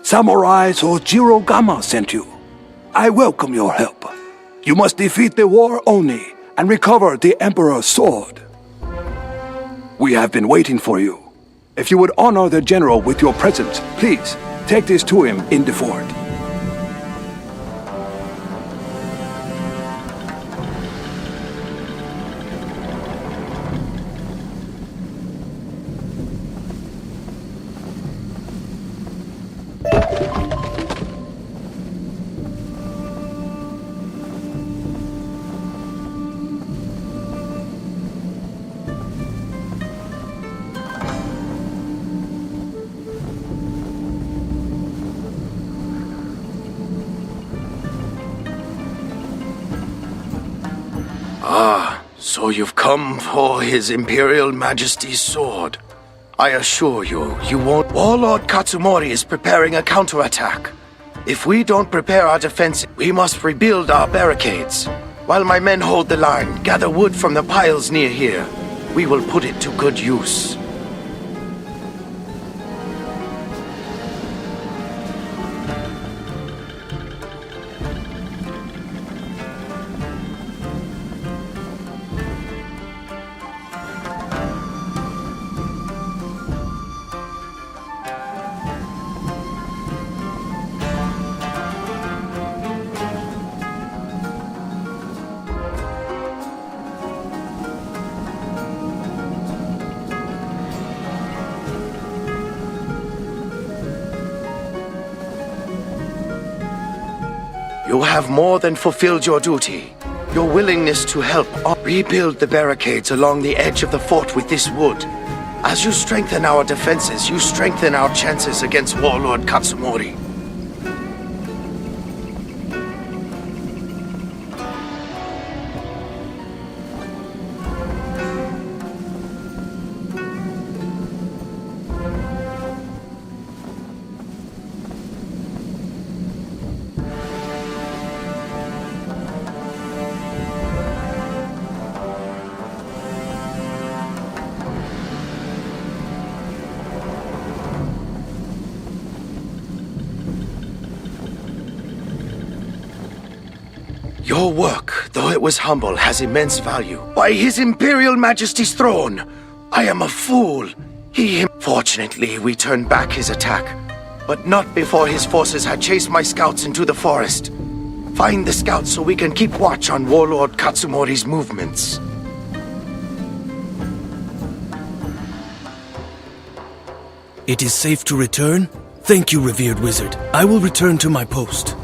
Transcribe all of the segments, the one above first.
Samurai Sojiro sent you. I welcome your help. You must defeat the war Oni and recover the Emperor's sword. We have been waiting for you. If you would honor the general with your presence, please take this to him in the fort. So you've come for His Imperial Majesty's sword. I assure you, you won't. Warlord Katsumori is preparing a counterattack. If we don't prepare our defense, we must rebuild our barricades. While my men hold the line, gather wood from the piles near here. We will put it to good use. You have more than fulfilled your duty. Your willingness to help rebuild the barricades along the edge of the fort with this wood. As you strengthen our defenses, you strengthen our chances against Warlord Katsumori. Your work, though it was humble, has immense value. By His Imperial Majesty's throne, I am a fool. Fortunately, we turned back his attack, but not before his forces had chased my scouts into the forest. Find the scouts so we can keep watch on Warlord Katsumori's movements. It is safe to return? Thank you, revered wizard. I will return to my post.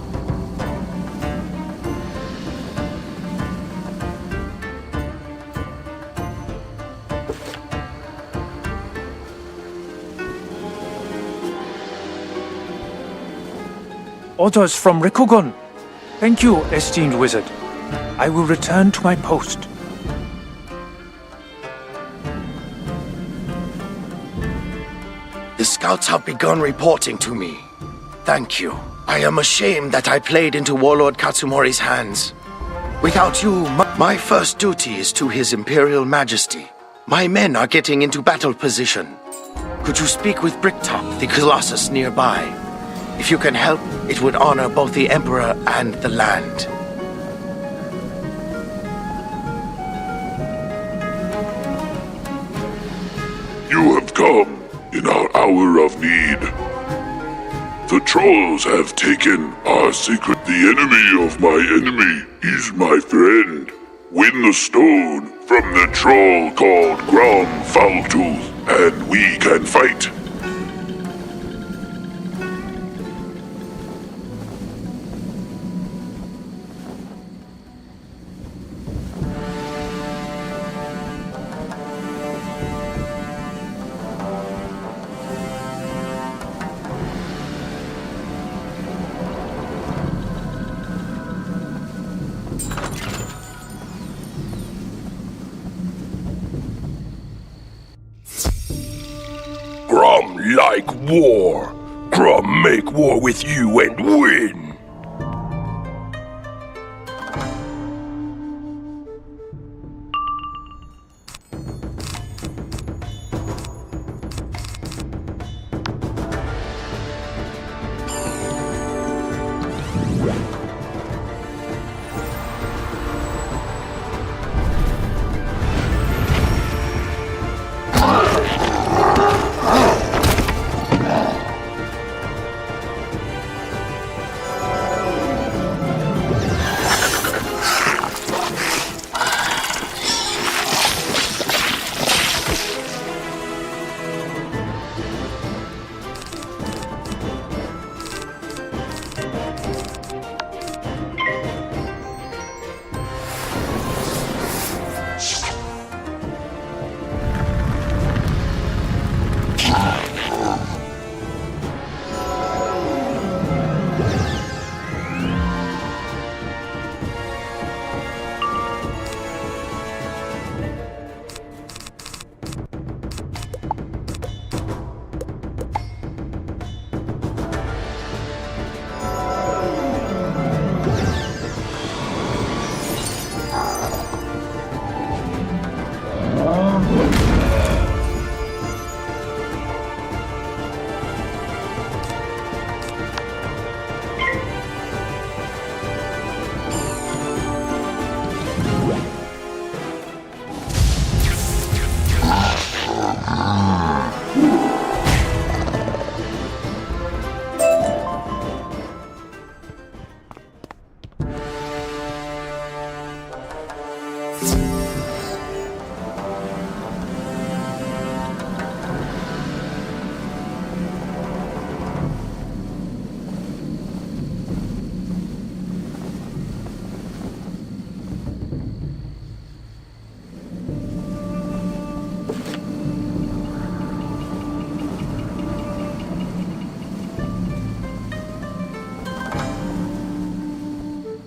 Orders from Rikugon. Thank you, esteemed wizard. I will return to my post. The scouts have begun reporting to me. Thank you. I am ashamed that I played into Warlord Katsumori's hands. Without you, my first duty is to His Imperial Majesty. My men are getting into battle position. Could you speak with Bricktop, the Colossus nearby? If you can help, it would honor both the Emperor and the land. You have come in our hour of need. The trolls have taken our secret. The enemy of my enemy is my friend. Win the stone from the troll called Grom Foultooth, and we can fight. Grum like war. Grum make war with you and win.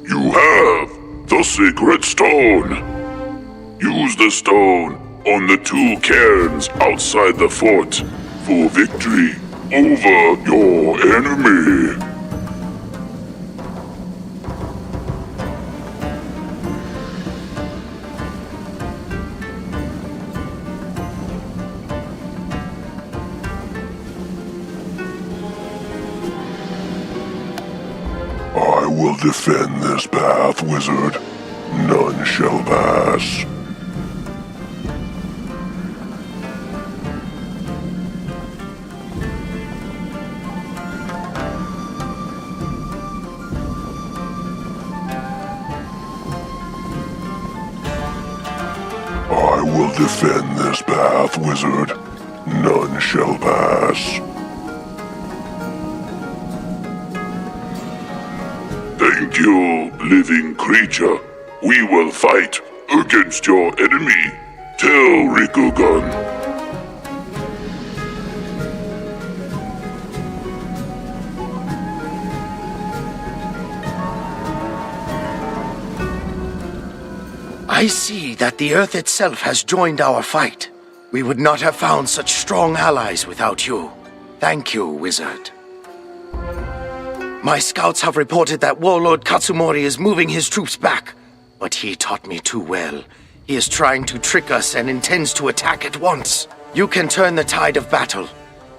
You have the secret stone. Use the stone on the two cairns outside the fort for victory over your enemy. I will defend this path, wizard. None shall pass. I will defend this path, wizard. None shall pass. Thank you, living creature. We will fight against your enemy. Tell Rikugan. I see that the Earth itself has joined our fight. We would not have found such strong allies without you. Thank you, wizard. My scouts have reported that Warlord Katsumori is moving his troops back. But he taught me too well. He is trying to trick us and intends to attack at once. You can turn the tide of battle.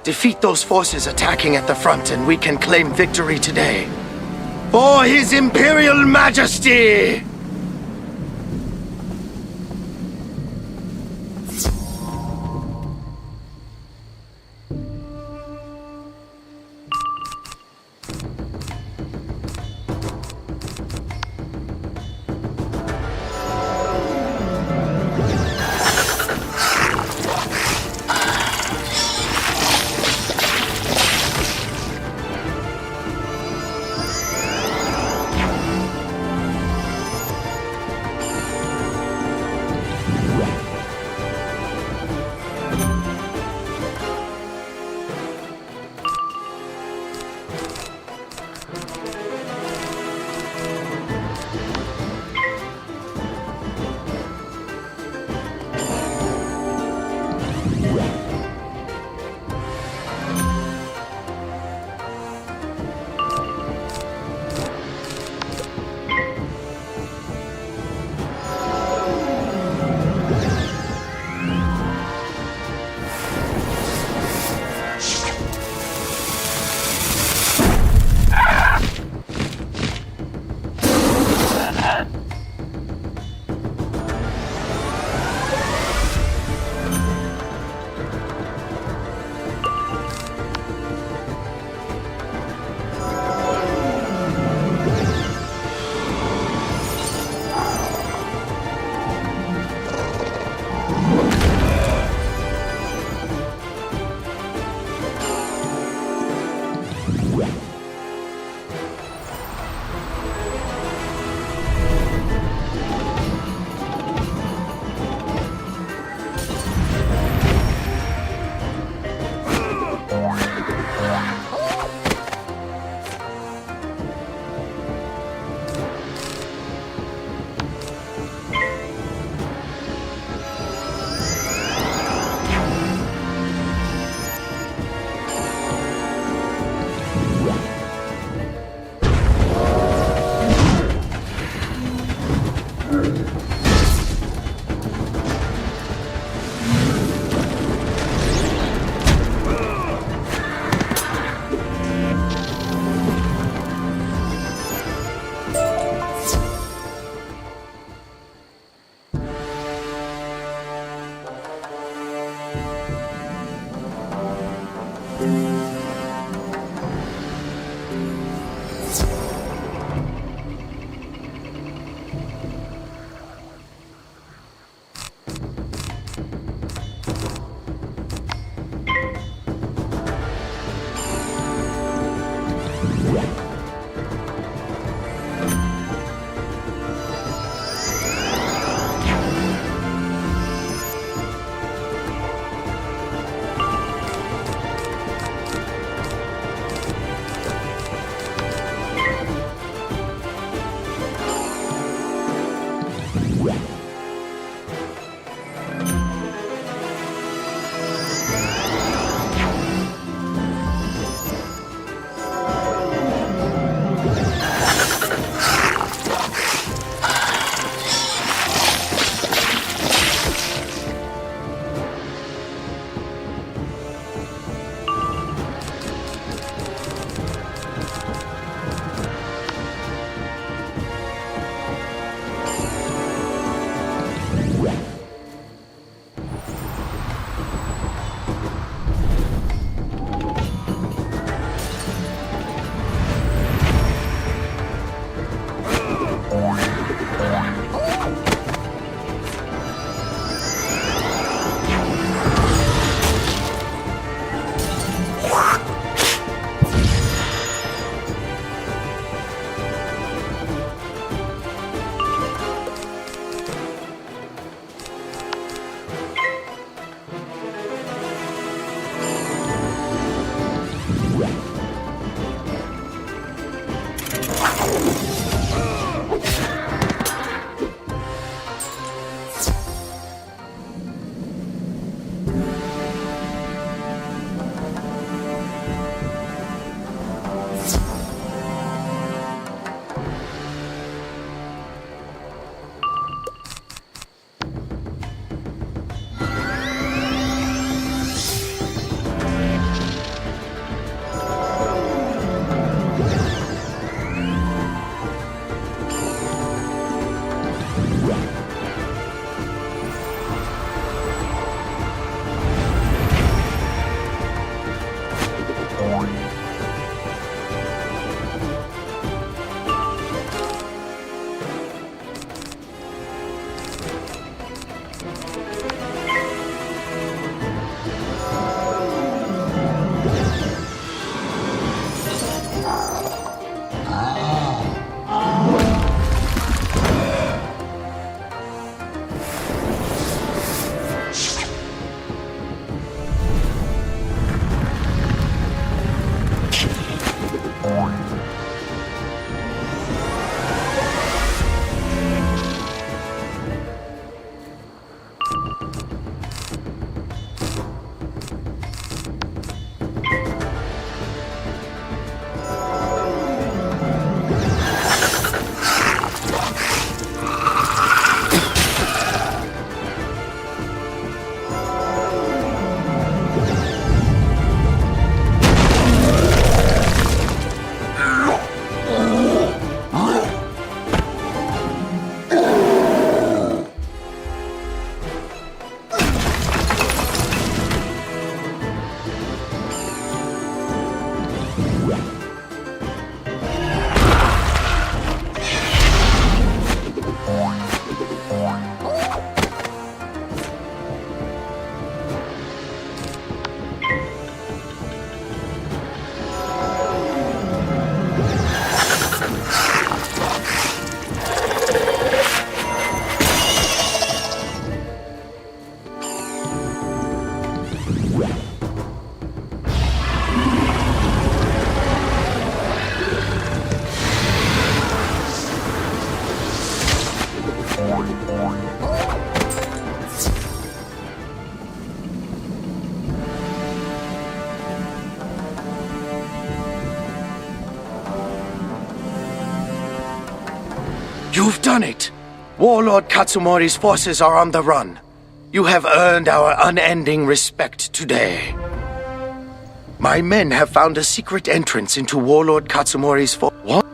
Defeat those forces attacking at the front and we can claim victory today. For His Imperial Majesty! You've done it! Warlord Katsumori's forces are on the run. You have earned our unending respect today. My men have found a secret entrance into Warlord Katsumori's What?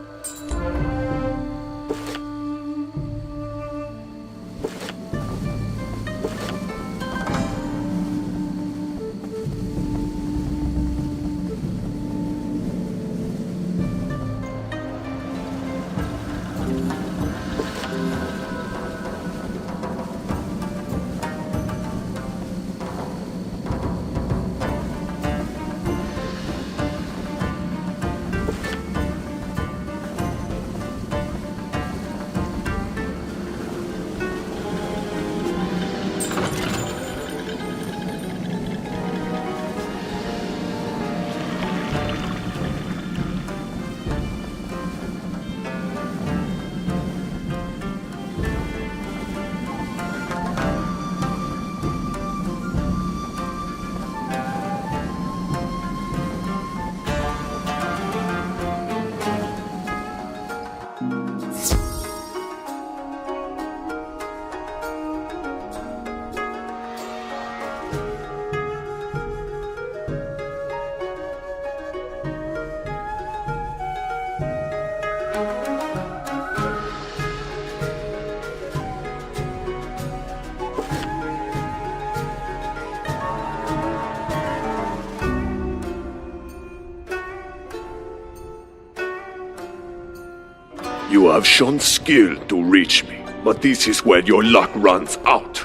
You have shown skill to reach me, but this is where your luck runs out.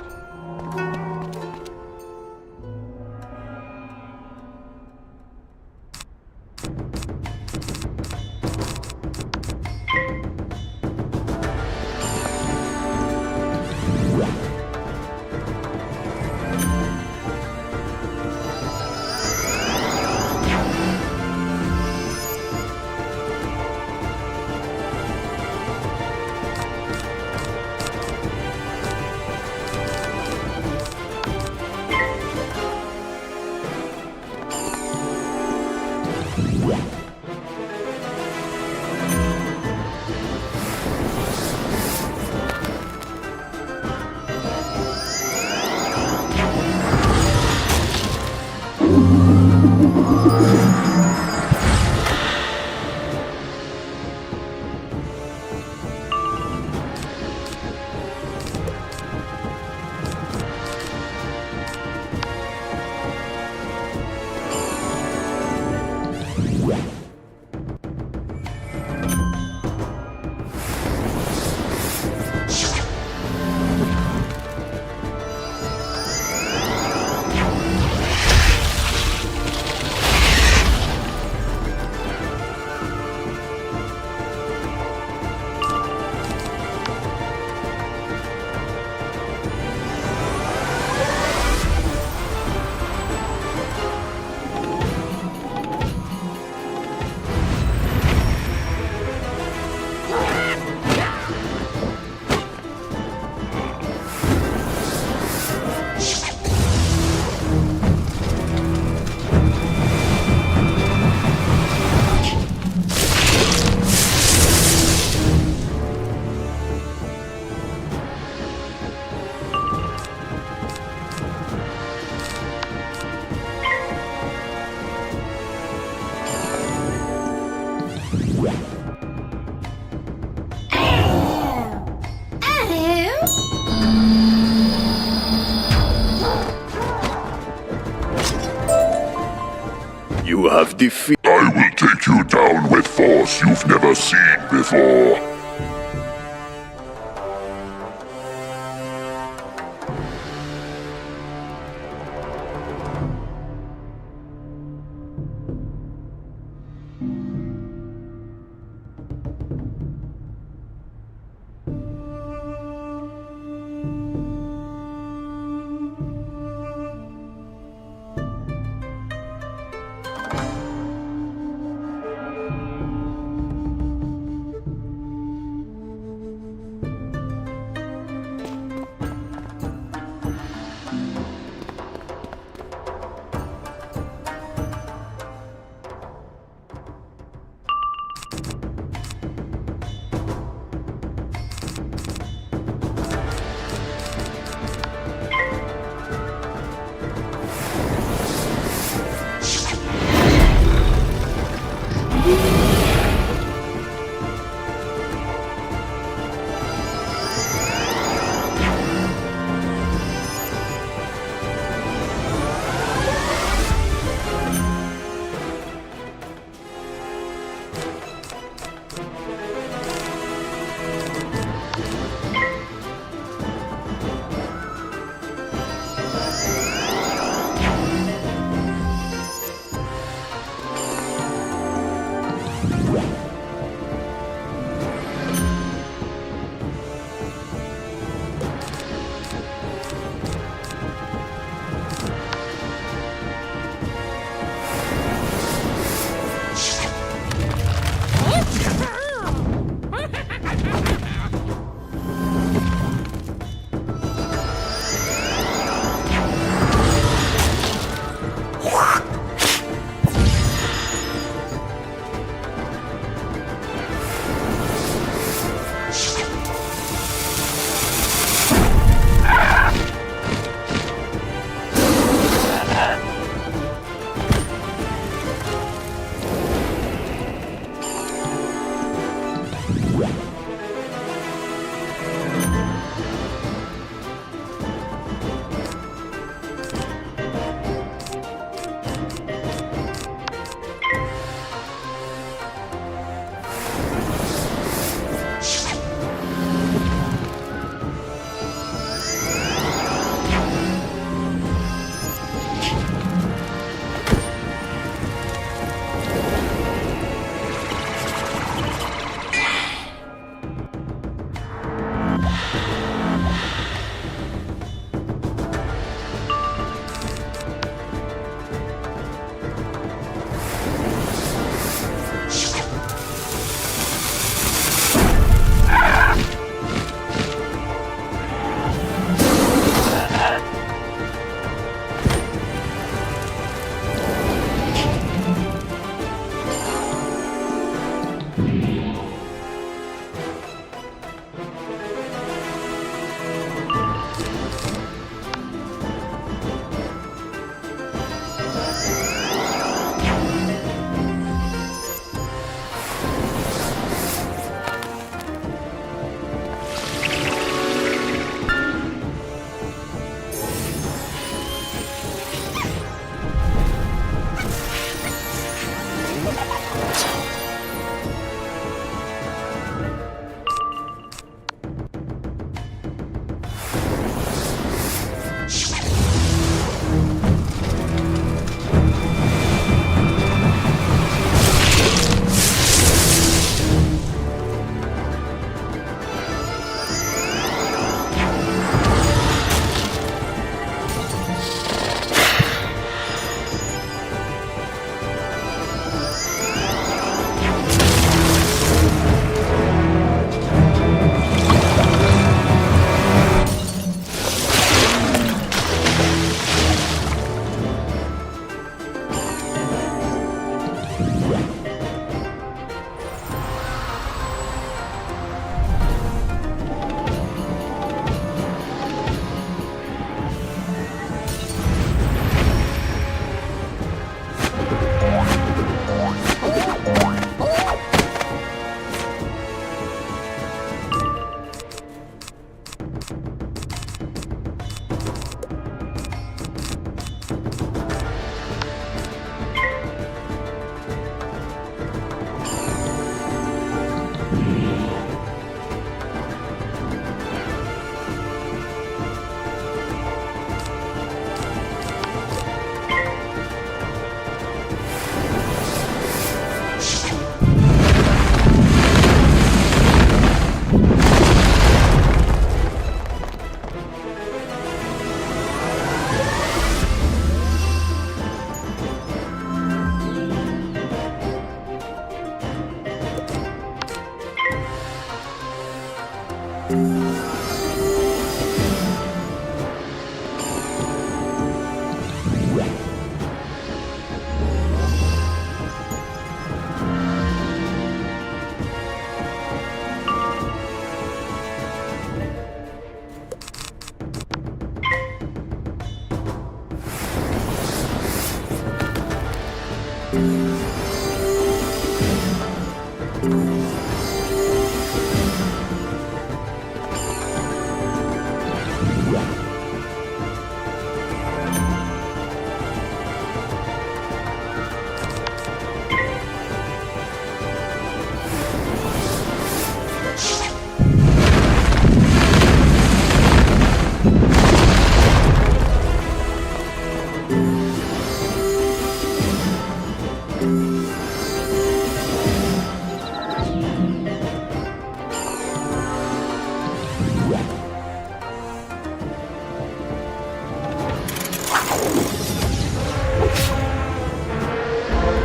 You have defeated. I will take you down with force you've never seen before.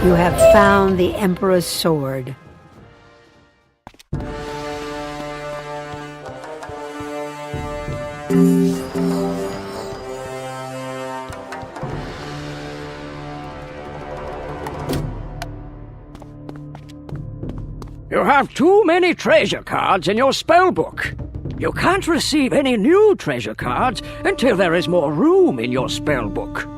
You have found the Emperor's sword. You have too many treasure cards in your spellbook. You can't receive any new treasure cards until there is more room in your spellbook.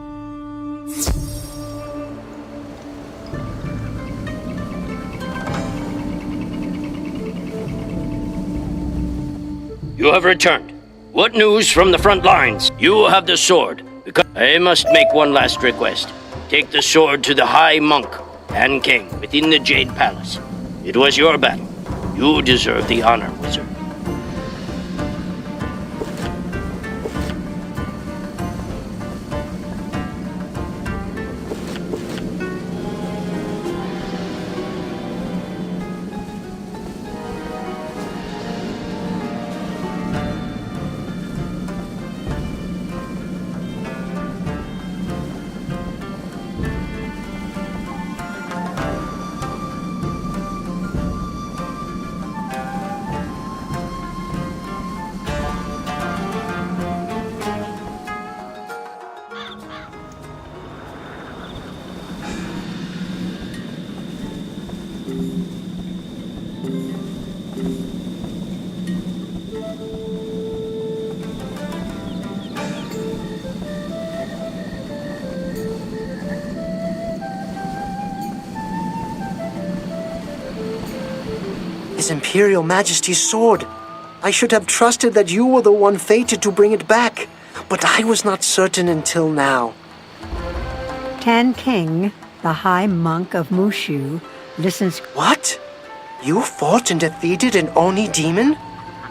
You have returned. What news from the front lines? You have the sword. Because I must make one last request. Take the sword to the High Monk and King within the Jade Palace. It was your battle. You deserve the honor, wizard. His Imperial Majesty's sword. I should have trusted that you were the one fated to bring it back, but I was not certain until now. Tan King, the High Monk of Mushu, listens... What? You fought and defeated an Oni demon?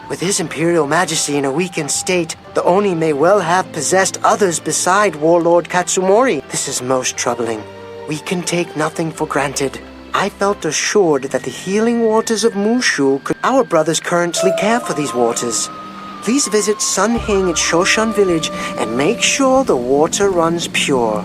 With His Imperial Majesty in a weakened state, the Oni may well have possessed others beside Warlord Katsumori. This is most troubling. We can take nothing for granted. I felt assured that the healing waters of Mushu could... Our brothers currently care for these waters. Please visit Sun Hing at Shoshan Village and make sure the water runs pure.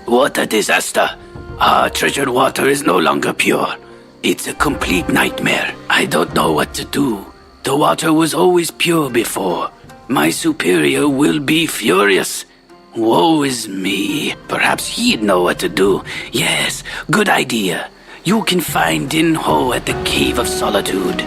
What a disaster. Our treasured water is no longer pure. It's a complete nightmare. I don't know what to do. The water was always pure before. My superior will be furious. Woe is me. Perhaps he'd know what to do. Yes, good idea. You can find Din Ho at the Cave of Solitude.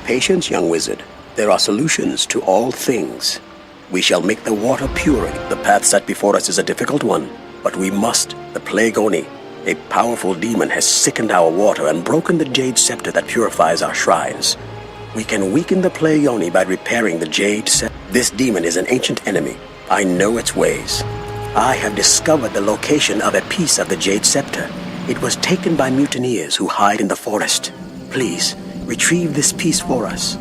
Patience, young wizard. There are solutions to all things. We shall make the water pure. The path set before us is a difficult one, but we must. The Plague Oni, a powerful demon, has sickened our water and broken the jade scepter that purifies our shrines. We can weaken the Plague Oni by repairing the jade scepter. This demon is an ancient enemy. I know its ways. I have discovered the location of a piece of the jade scepter. It was taken by mutineers who hide in the forest. Please, retrieve this piece for us.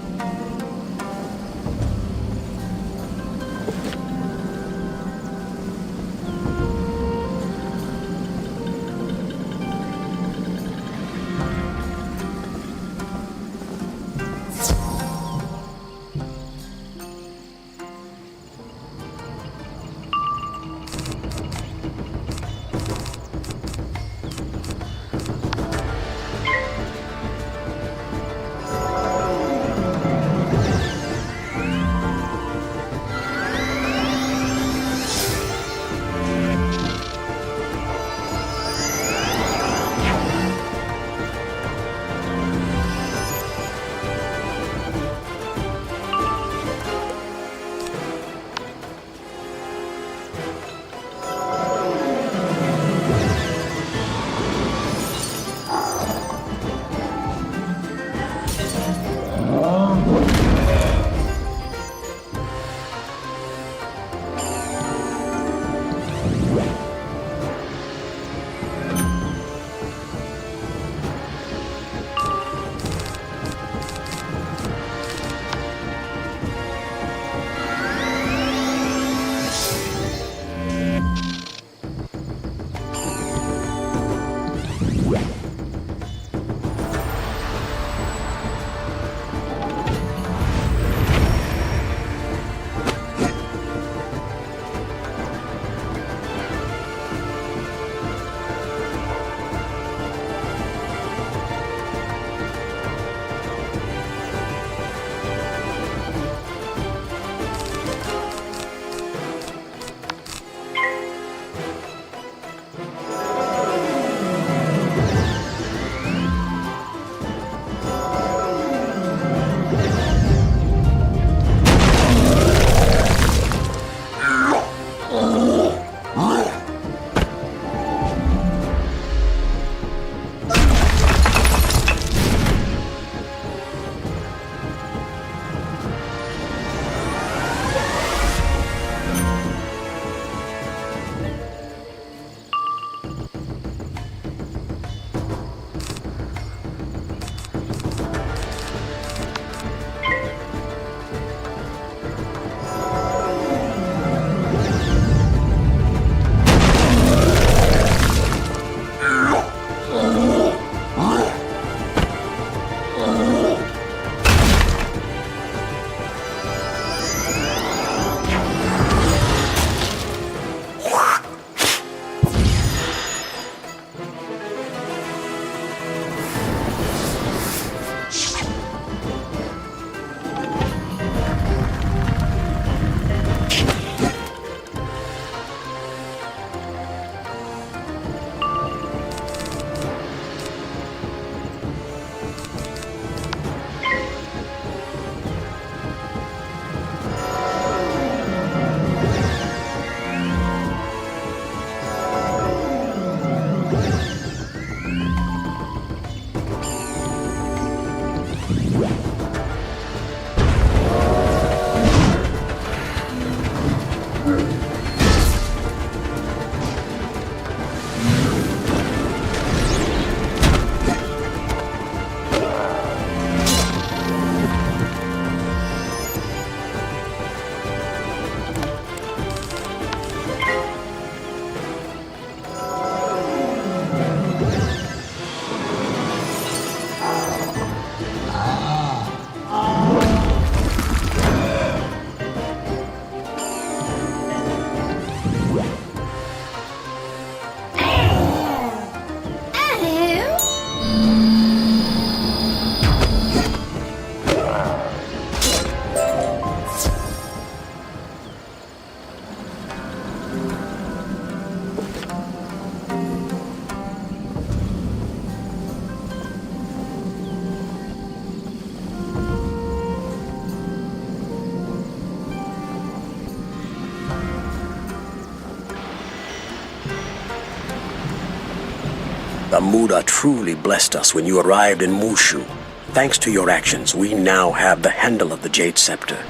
The Muda truly blessed us when you arrived in Mushu. Thanks to your actions, we now have the handle of the Jade Scepter.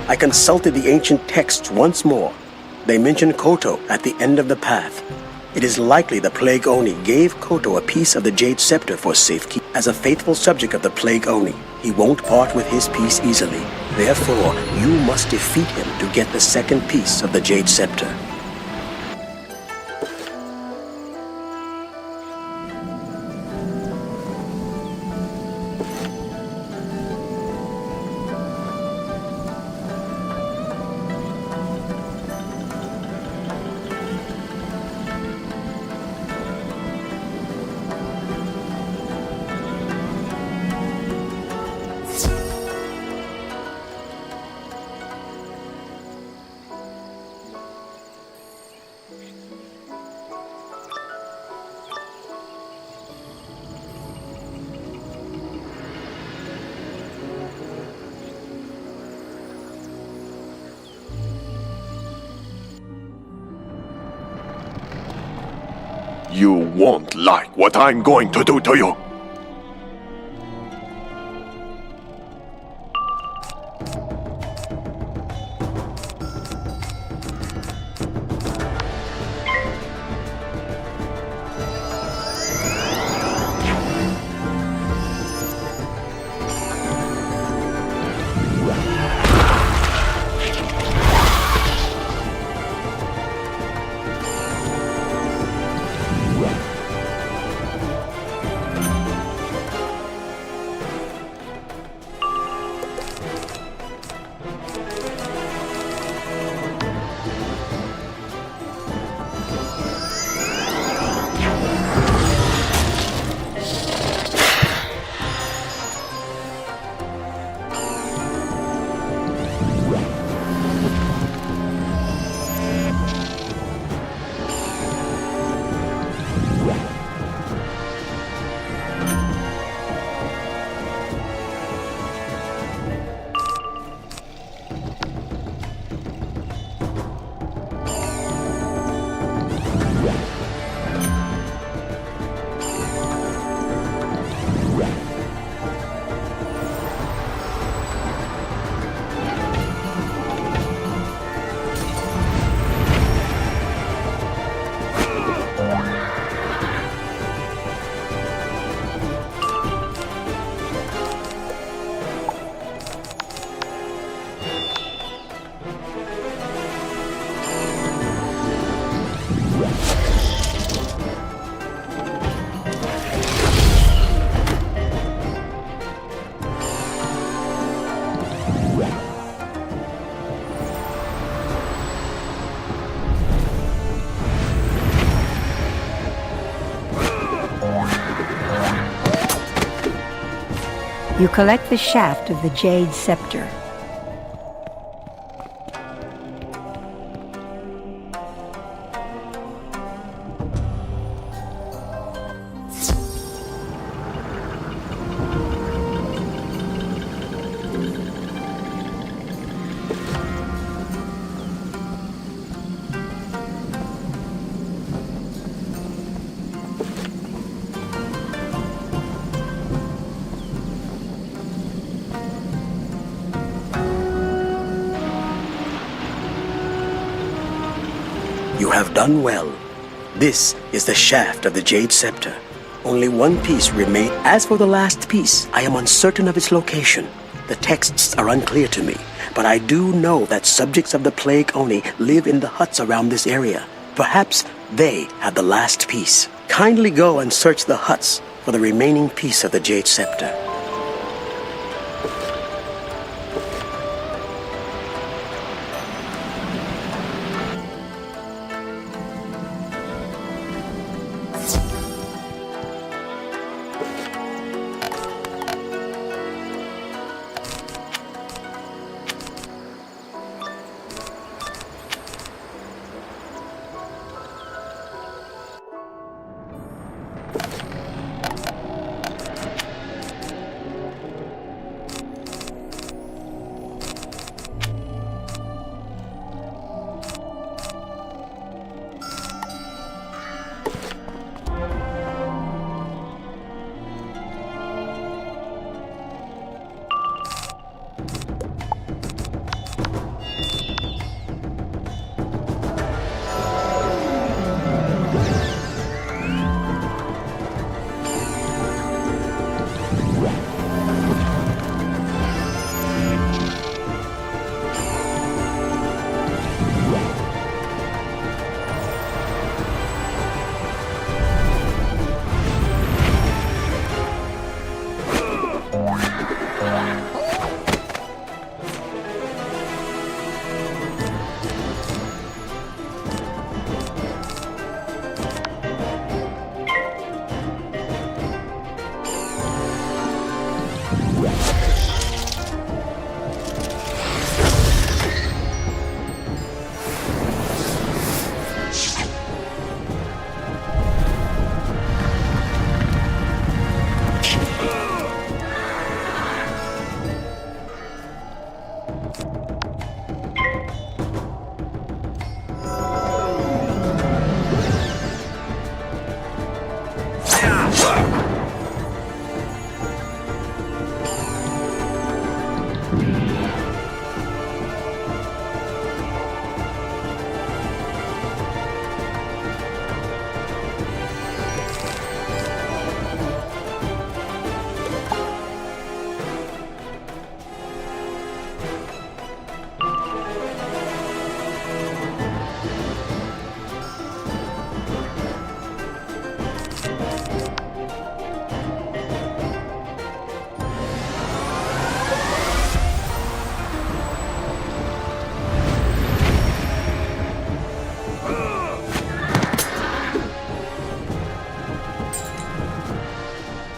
I consulted the ancient texts once more. They mention Koto at the end of the path. It is likely the Plague Oni gave Koto a piece of the Jade Scepter for safekeeping. As a faithful subject of the Plague Oni, he won't part with his piece easily. Therefore, you must defeat him to get the second piece of the Jade Scepter. You won't like what I'm going to do to you. You collect the shaft of the Jade Scepter. You have done well. This is the shaft of the Jade Scepter. Only one piece remains. As for the last piece, I am uncertain of its location. The texts are unclear to me, but I do know that subjects of the Plague Oni live in the huts around this area. Perhaps they have the last piece. Kindly go and search the huts for the remaining piece of the Jade Scepter.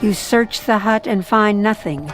You search the hut and find nothing.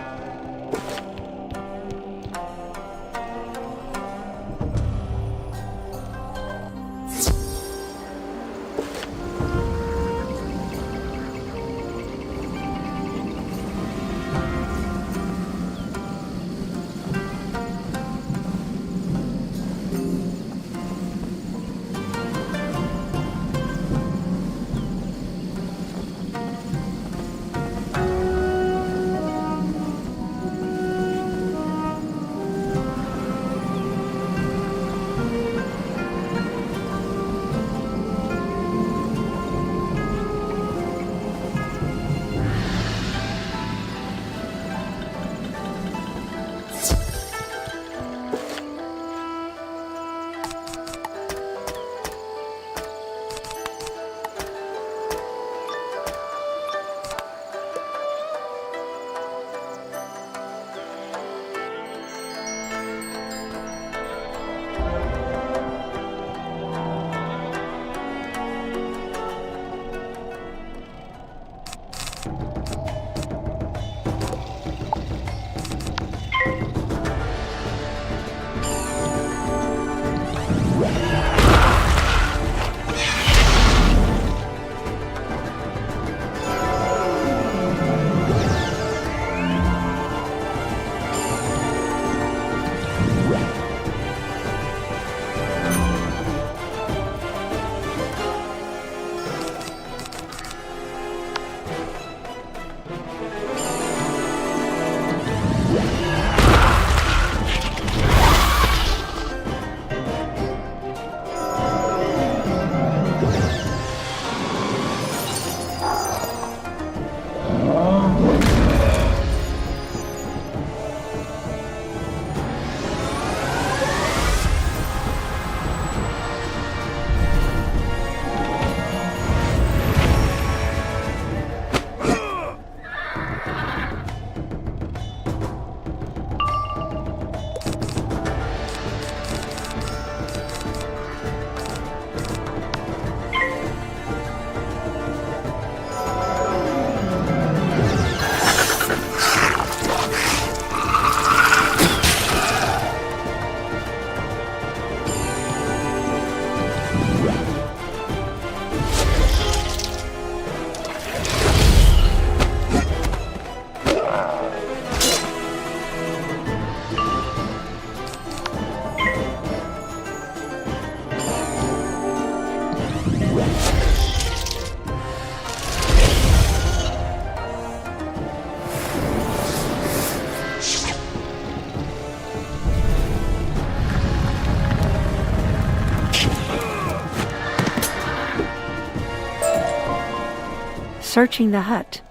Searching the hut,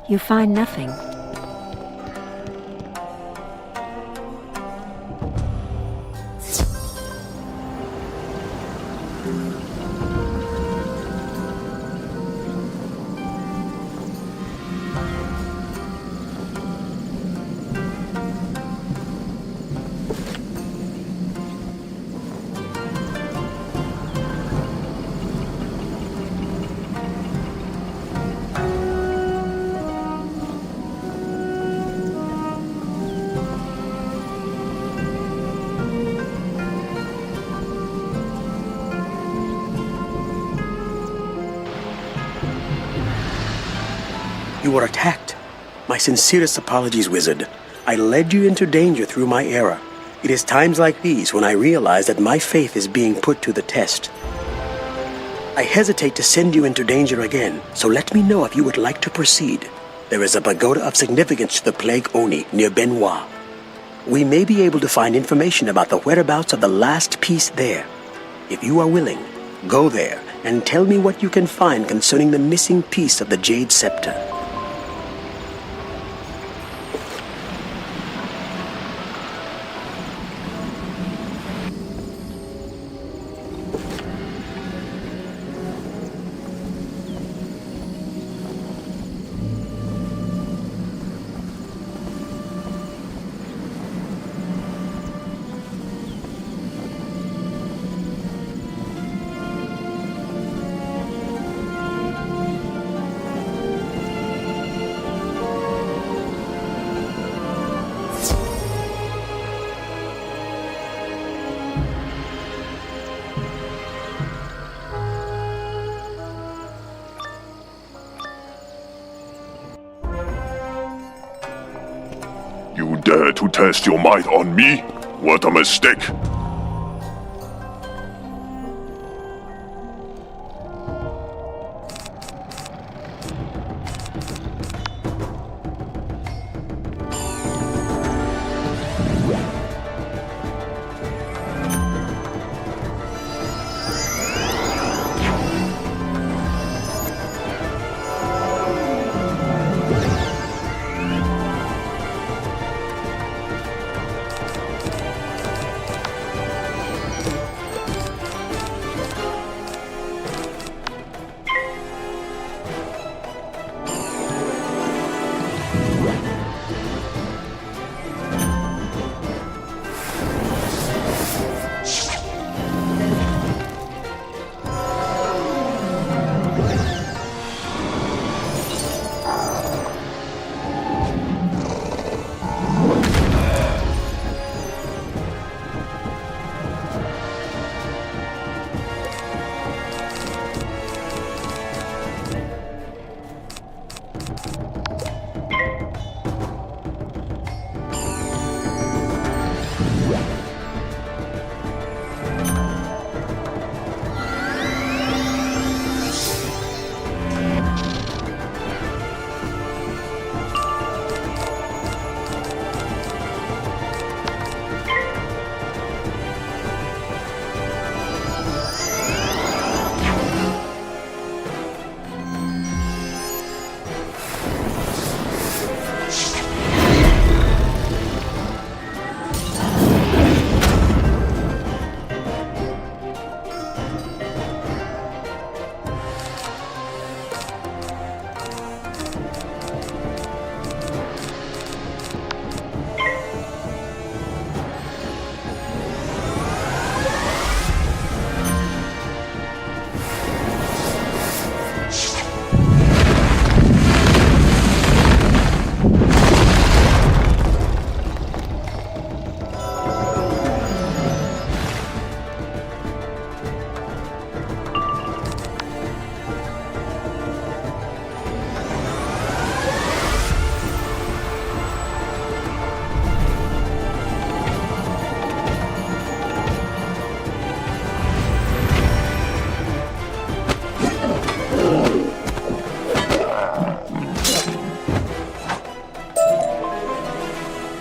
you find nothing. you were attacked. My sincerest apologies, Wizard. I led you into danger through my error. It is times like these when I realize that my faith is being put to the test. I hesitate to send you into danger again, so let me know if you would like to proceed. There is a pagoda of significance to the Plague Oni near Benoit. We may be able to find information about the whereabouts of the last piece there. If you are willing, go there and tell me what you can find concerning the missing piece of the Jade Scepter. You dare to test your might on me? What a mistake!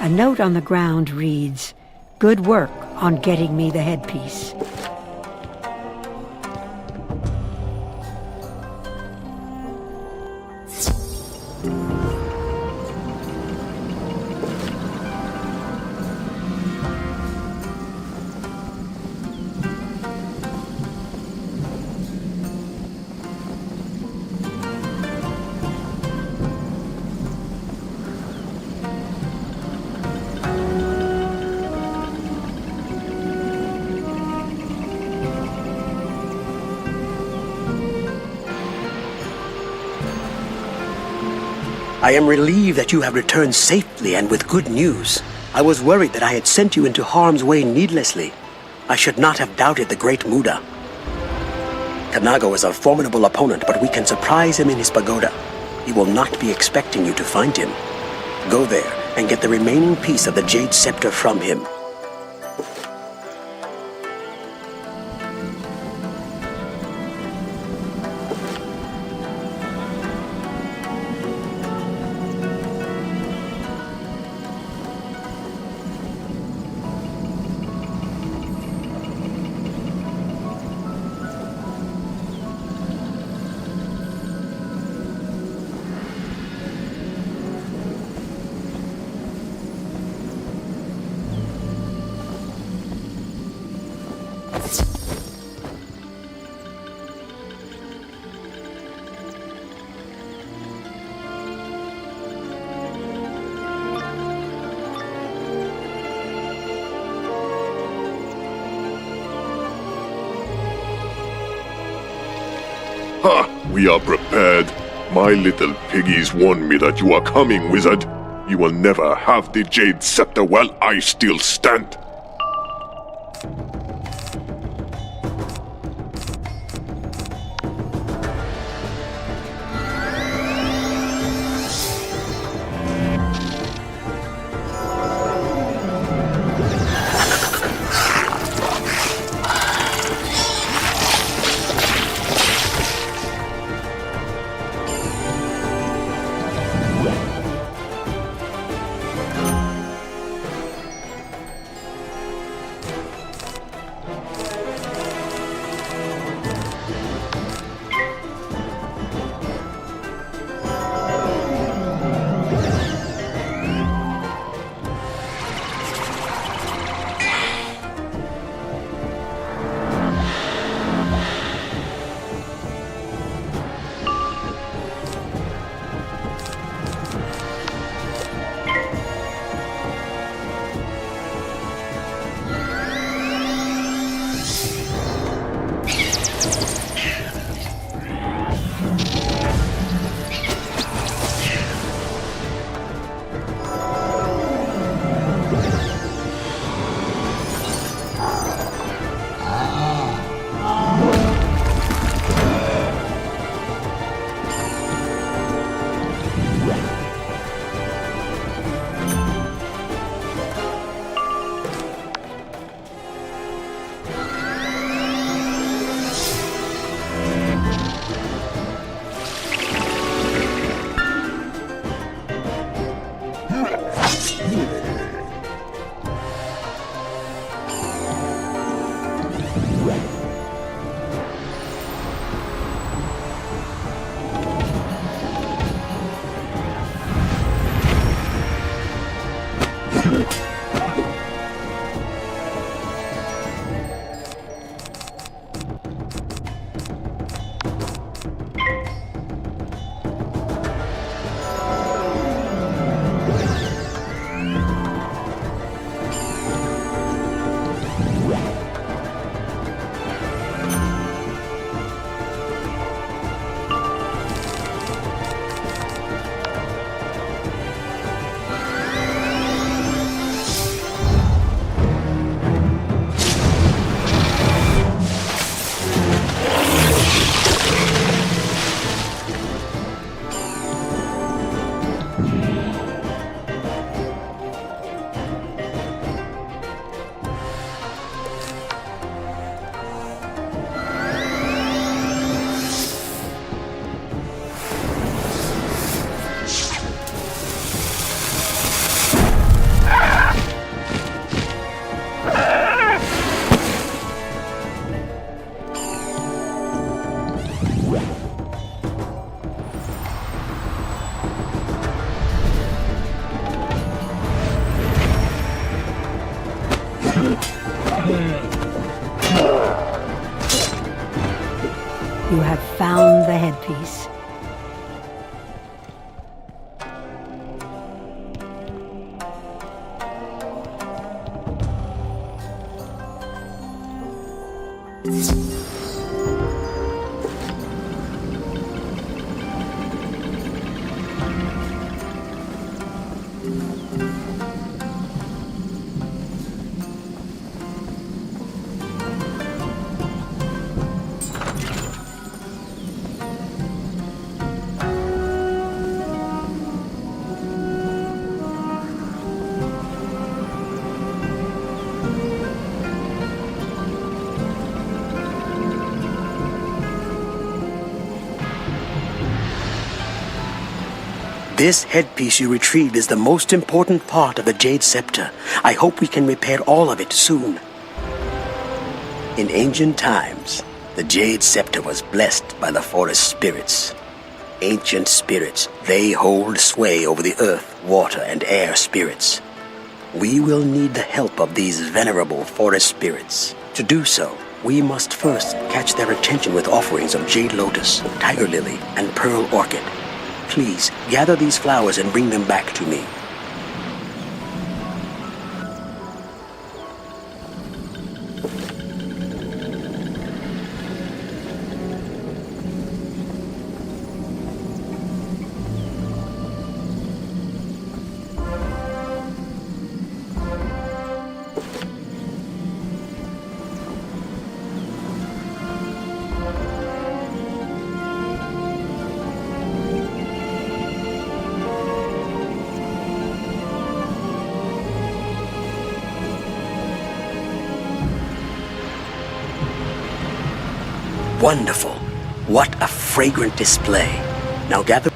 A note on the ground reads, "Good work on getting me the headpiece." I am relieved that you have returned safely and with good news. I was worried that I had sent you into harm's way needlessly. I should not have doubted the great Muda. Kanago is a formidable opponent, but we can surprise him in his pagoda. He will not be expecting you to find him. Go there and get the remaining piece of the Jade Scepter from him. Ha! We are prepared. My little piggies warned me that you are coming, wizard. You will never have the Jade Scepter while I still stand. You have found the headpiece. This headpiece you retrieved is the most important part of the Jade Scepter. I hope we can repair all of it soon. In ancient times, the Jade Scepter was blessed by the forest spirits. Ancient spirits, they hold sway over the earth, water, and air spirits. We will need the help of these venerable forest spirits. To do so, we must first catch their attention with offerings of Jade Lotus, Tiger Lily, and Pearl Orchid. Please, gather these flowers and bring them back to me. Wonderful. What a fragrant display. Now gather...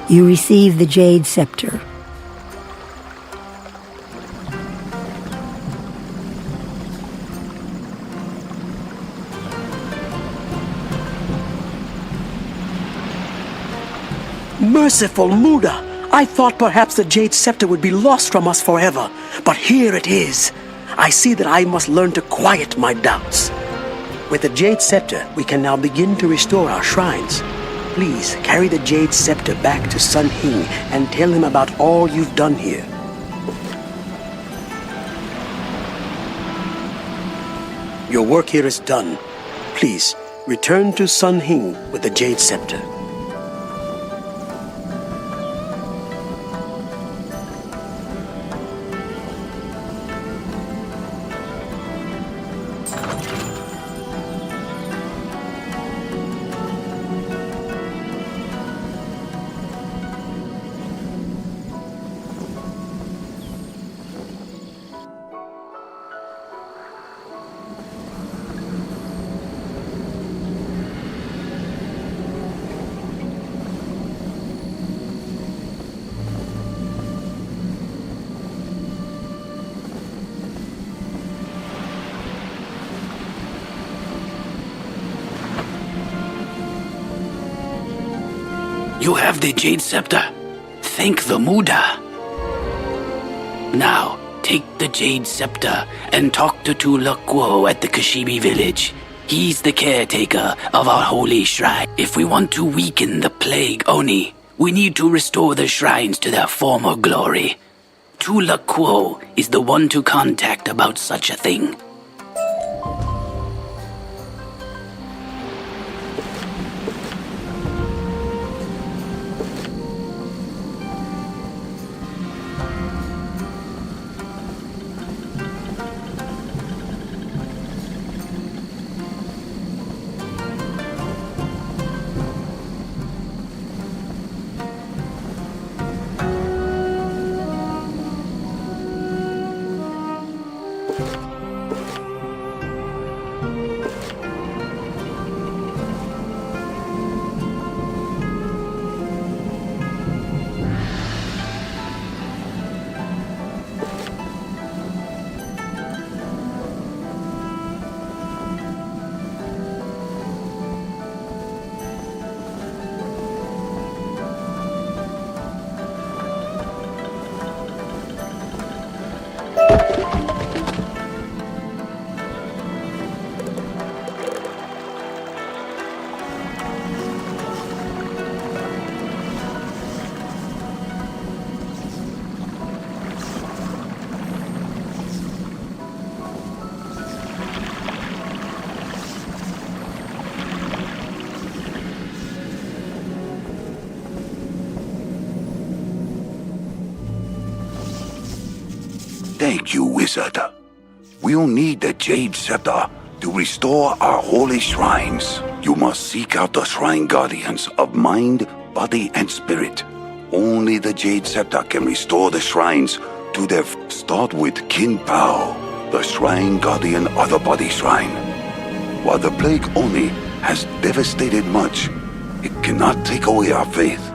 You receive the Jade Scepter. Merciful Muda! I thought perhaps the Jade Scepter would be lost from us forever, but here it is. I see that I must learn to quiet my doubts. With the Jade Scepter, we can now begin to restore our shrines. Please carry the Jade Scepter back to Sun Hing and tell him about all you've done here. Your work here is done. Please, return to Sun Hing with the Jade Scepter. You have the Jade Scepter. Thank the Muda. Now, take the Jade Scepter and talk to Tulakwo at the Kashibi village. He's the caretaker of our holy shrine. If we want to weaken the Plague Oni, we need to restore the shrines to their former glory. Tulakwo is the one to contact about such a thing. Thank you, Wizard. We'll need the Jade Scepter to restore our holy shrines. You must seek out the Shrine Guardians of mind, body, and spirit. Only the Jade Scepter can restore the shrines to their... Start with Kin Pao, the Shrine Guardian of the Body Shrine. While the Plague Oni has devastated much, it cannot take away our faith.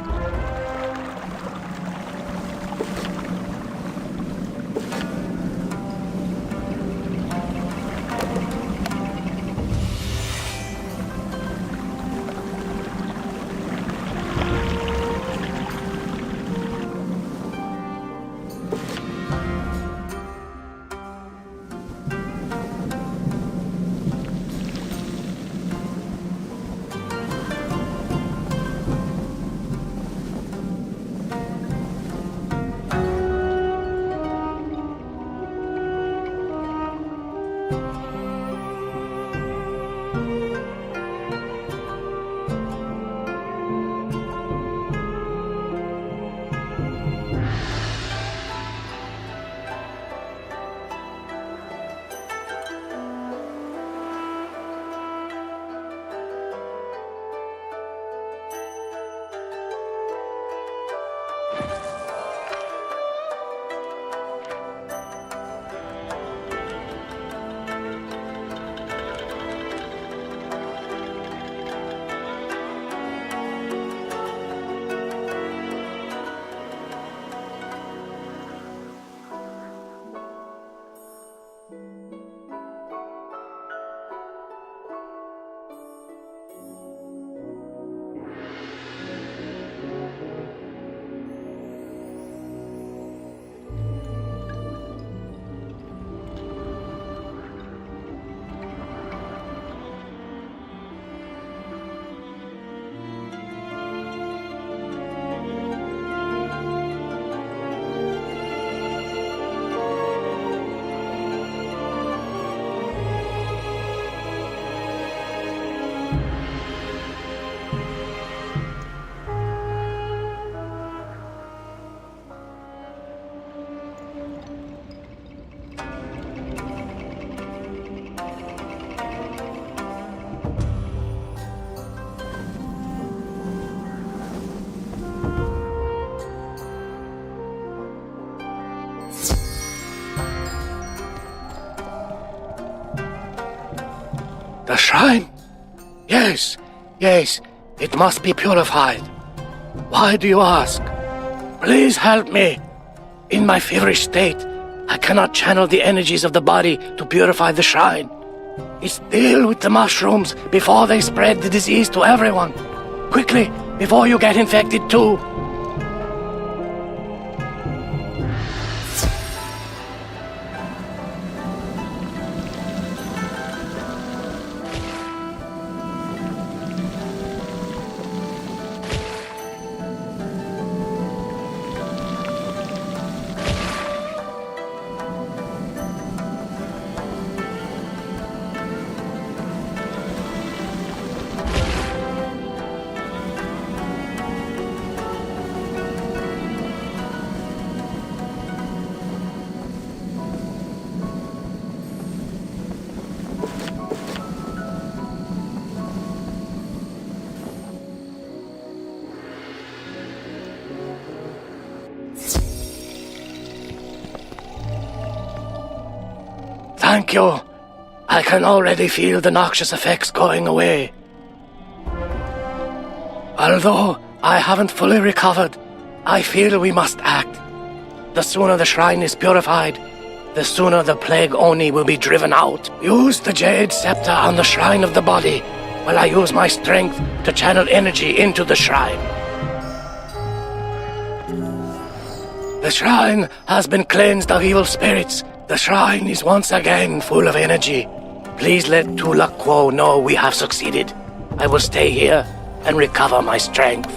The shrine? Yes, yes, it must be purified. Why do you ask? Please help me. In my feverish state, I cannot channel the energies of the body to purify the shrine. It's deal with the mushrooms before they spread the disease to everyone. Quickly, before you get infected too. Thank you. I can already feel the noxious effects going away. Although I haven't fully recovered, I feel we must act. The sooner the shrine is purified, the sooner the Plague Oni will be driven out. Use the Jade Scepter on the shrine of the body, while I use my strength to channel energy into the shrine. The shrine has been cleansed of evil spirits. The shrine is once again full of energy. Please let Tulakwo know we have succeeded. I will stay here and recover my strength.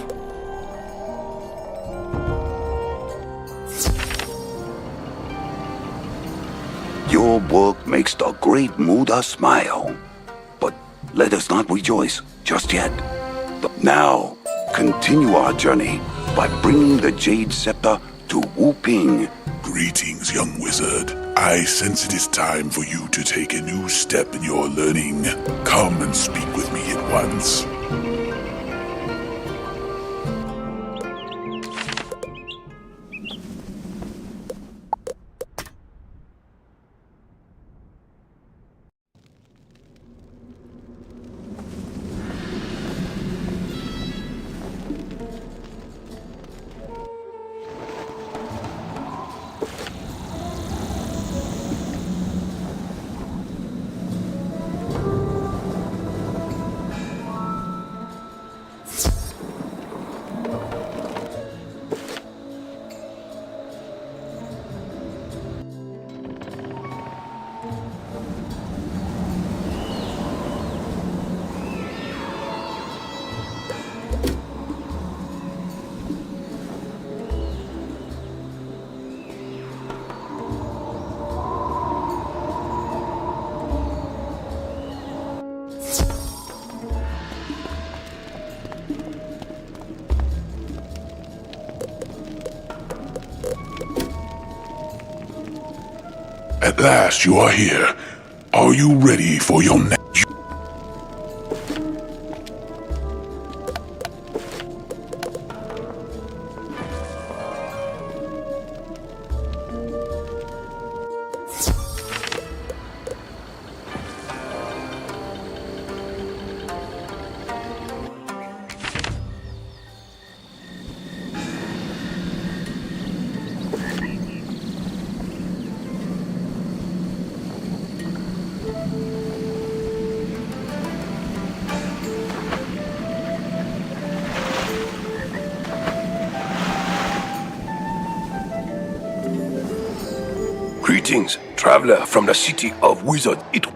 Your work makes the great Muda smile. But let us not rejoice just yet. Now, continue our journey by bringing the Jade Scepter to Wu Ping. Greetings, young wizard. I sense it is time for you to take a new step in your learning. Come and speak with me at once. At last you are here. Are you ready for your next... Greetings, traveler from the city of wizard101.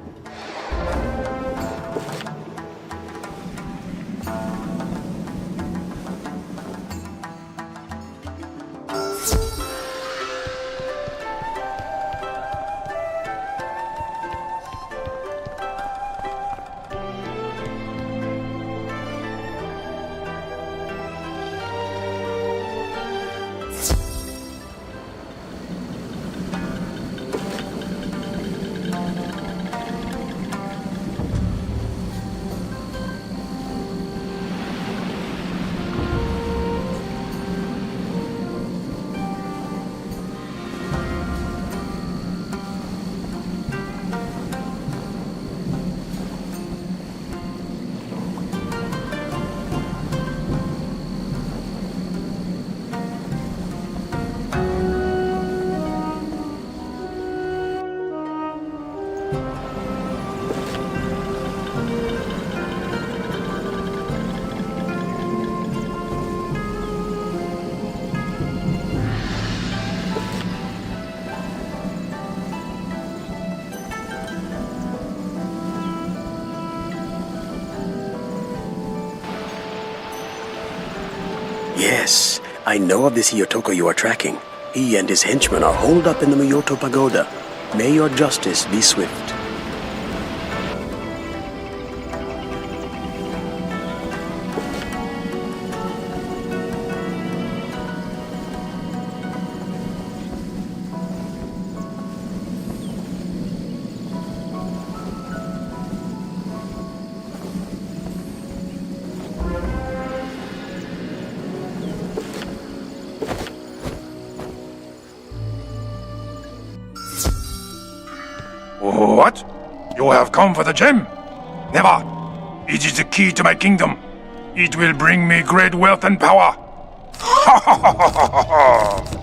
Yes, I know of this Hiyotoko you are tracking. He and his henchmen are holed up in the Myoto Pagoda. May your justice be swift. What? You have come for the gem? Never. It is the key to my kingdom. It will bring me great wealth and power. Ha ha ha ha ha ha!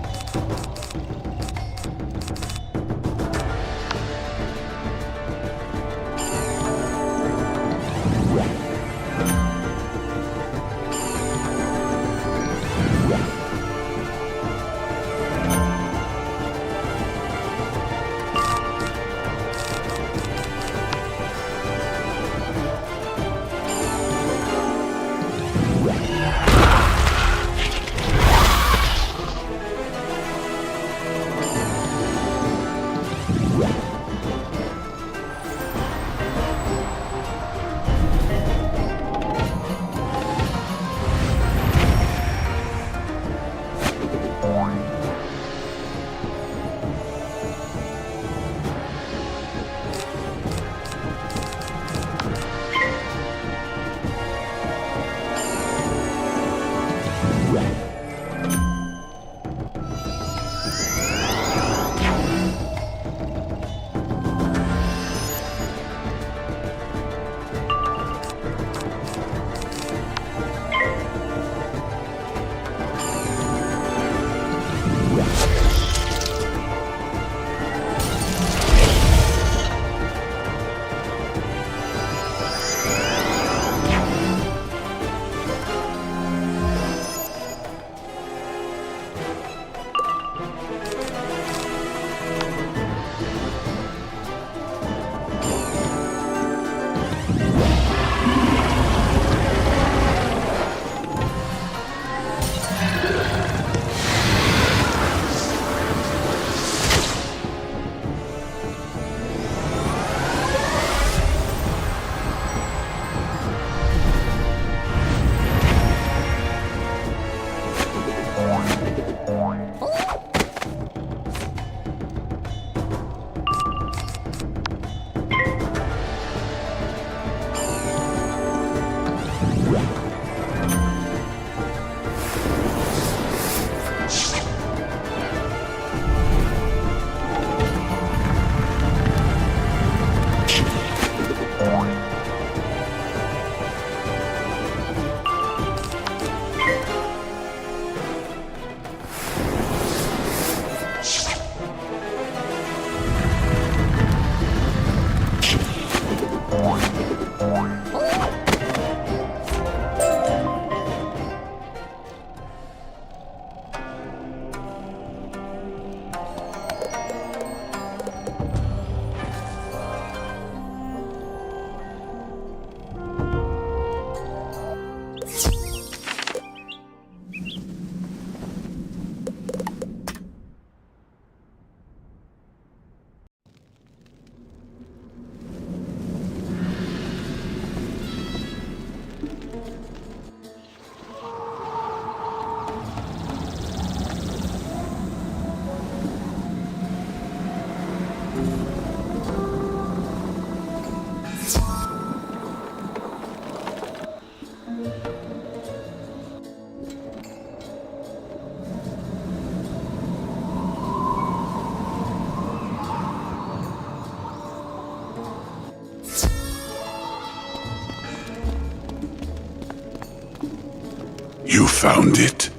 found it?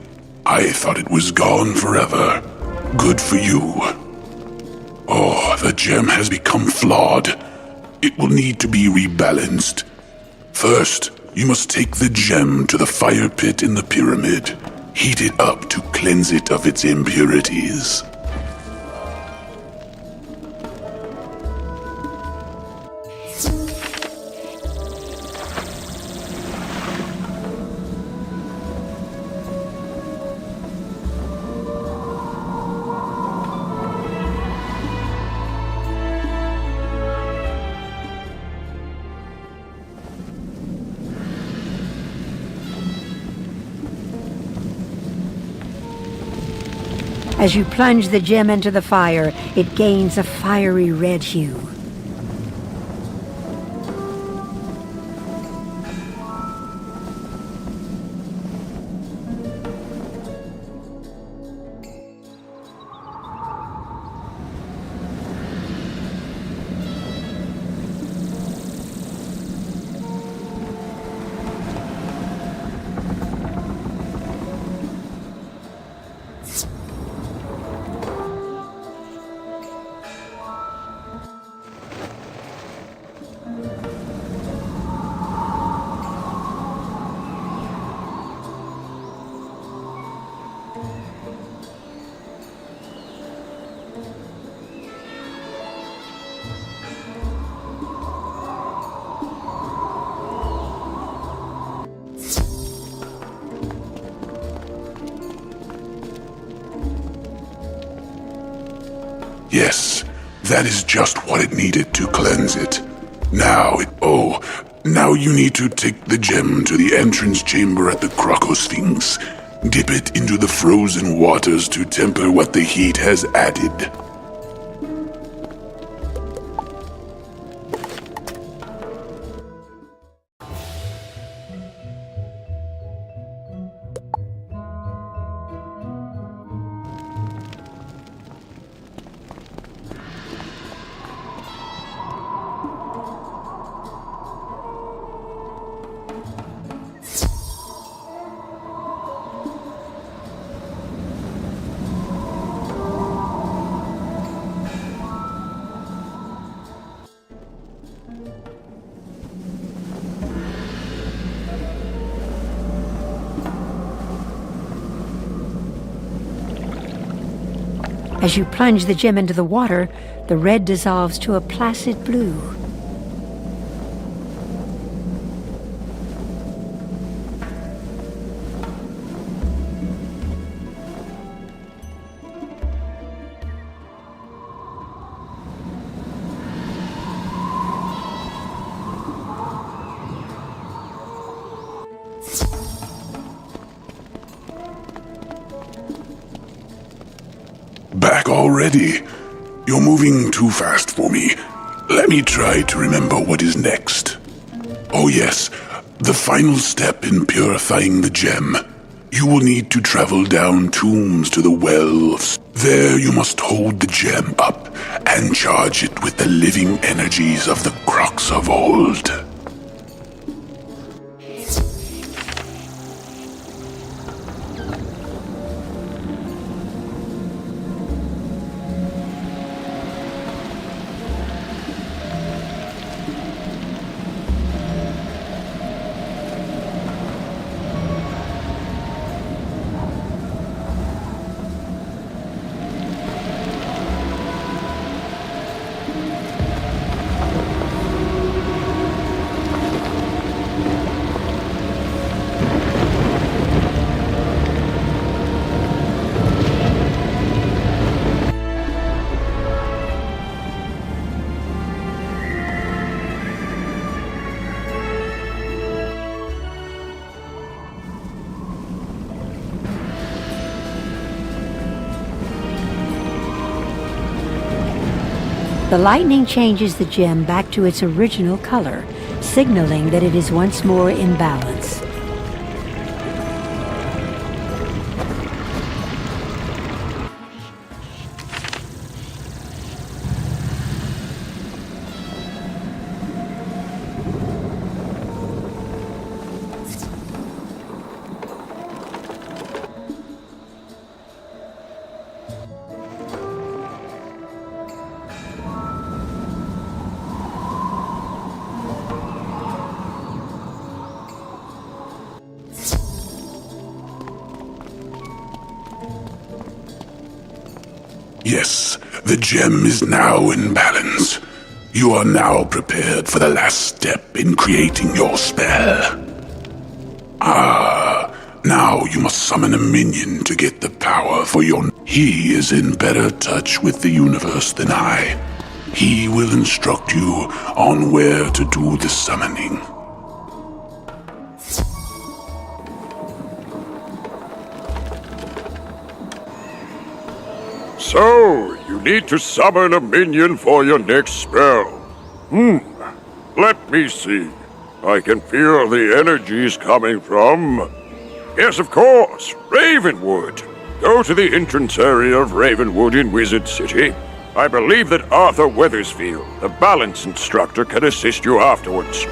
I thought it was gone forever. Good for you. Oh, the gem has become flawed. It will need to be rebalanced. First, you must take the gem to the fire pit in the pyramid. Heat it up to cleanse it of its impurities. As you plunge the gem into the fire, it gains a fiery red hue. Yes, that is just what it needed to cleanse it. Now you need to take the gem to the entrance chamber at the Crocosphinx. Dip it into the frozen waters to temper what the heat has added. As you plunge the gem into the water, the red dissolves to a placid blue. Back already? You're moving too fast for me. Let me try to remember what is next. Oh yes, the final step in purifying the gem. You will need to travel down tombs to the wells. There you must hold the gem up and charge it with the living energies of the crocs of old. The lightning changes the gem back to its original color, signaling that it is once more in balance. Yes, the gem is now in balance. You are now prepared for the last step in creating your spell. Now you must summon a minion to get the power for your... He is in better touch with the universe than I. He will instruct you on where to do the summoning. So, you need to summon a minion for your next spell. Let me see. I can feel the energies coming from... Yes, of course, Ravenwood. Go to the entrance area of Ravenwood in Wizard City. I believe that Arthur Weathersfield, the balance instructor, can assist you afterwards.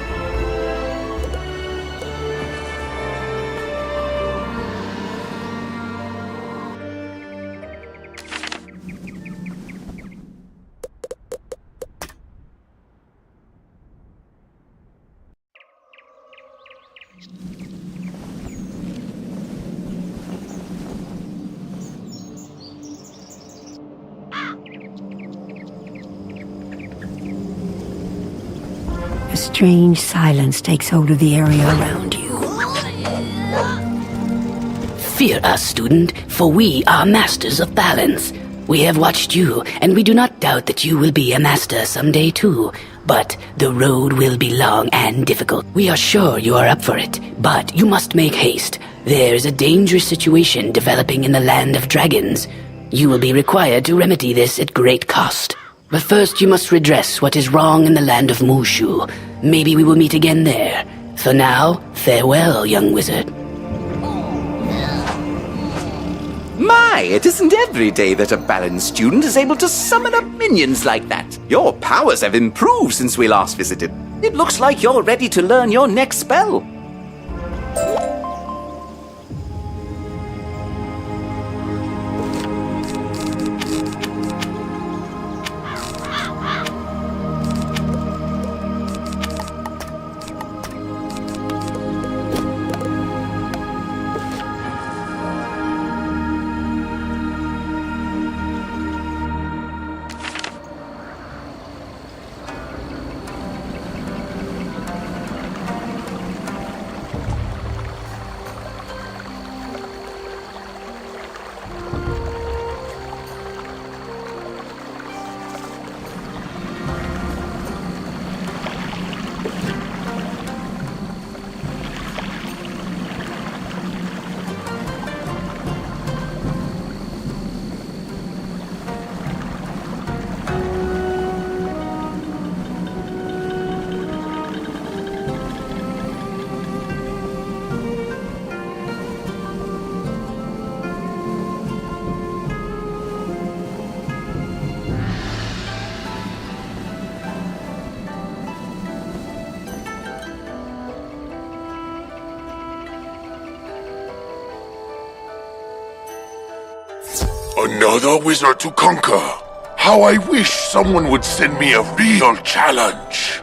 A strange silence takes hold of the area around you. Fear us, student, for we are masters of balance. We have watched you, and we do not doubt that you will be a master someday too. But the road will be long and difficult. We are sure you are up for it, but you must make haste. There is a dangerous situation developing in the land of dragons. You will be required to remedy this at great cost. But first you must redress what is wrong in the land of Mushu. Maybe we will meet again there. For now, farewell, young wizard. My, it isn't every day that a balanced student is able to summon up minions like that. Your powers have improved since we last visited. It looks like you're ready to learn your next spell. Another wizard to conquer. How I wish someone would send me a real challenge.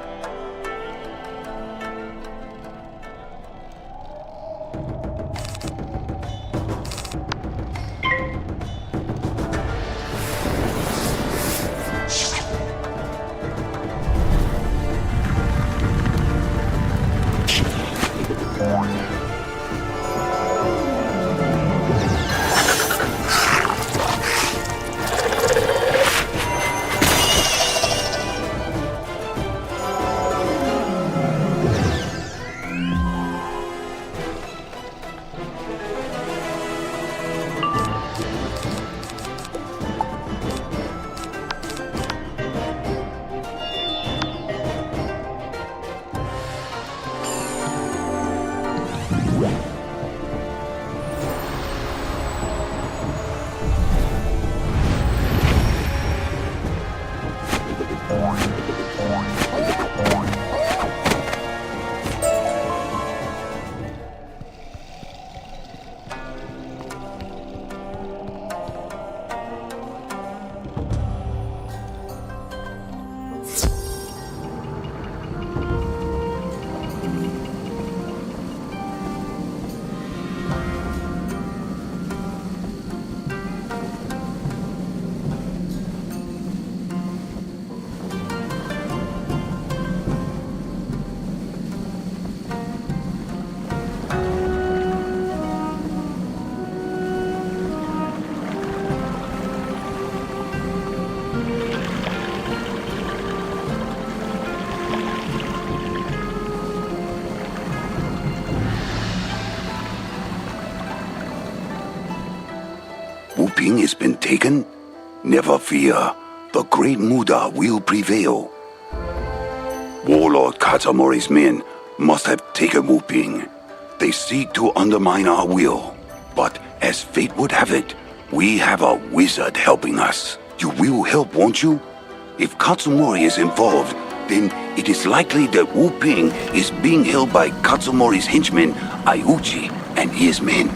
Wu-Ping has been taken? Never fear. The great Muda will prevail. Warlord Katamori's men must have taken Wu-Ping. They seek to undermine our will. But as fate would have it, we have a wizard helping us. You will help, won't you? If Katsumori is involved, then it is likely that Wu-Ping is being held by Katsumori's henchman, Aiuchi, and his men.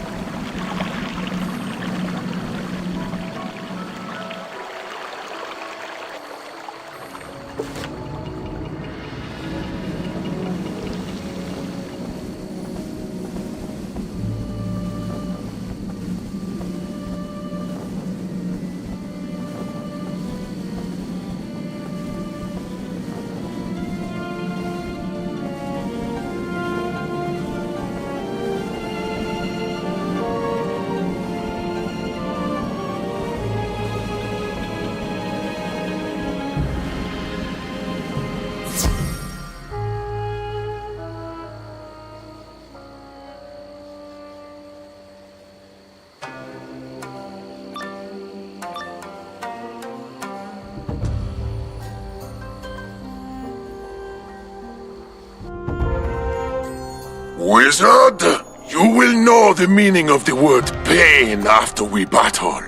Wizard, you will know the meaning of the word pain after we battle.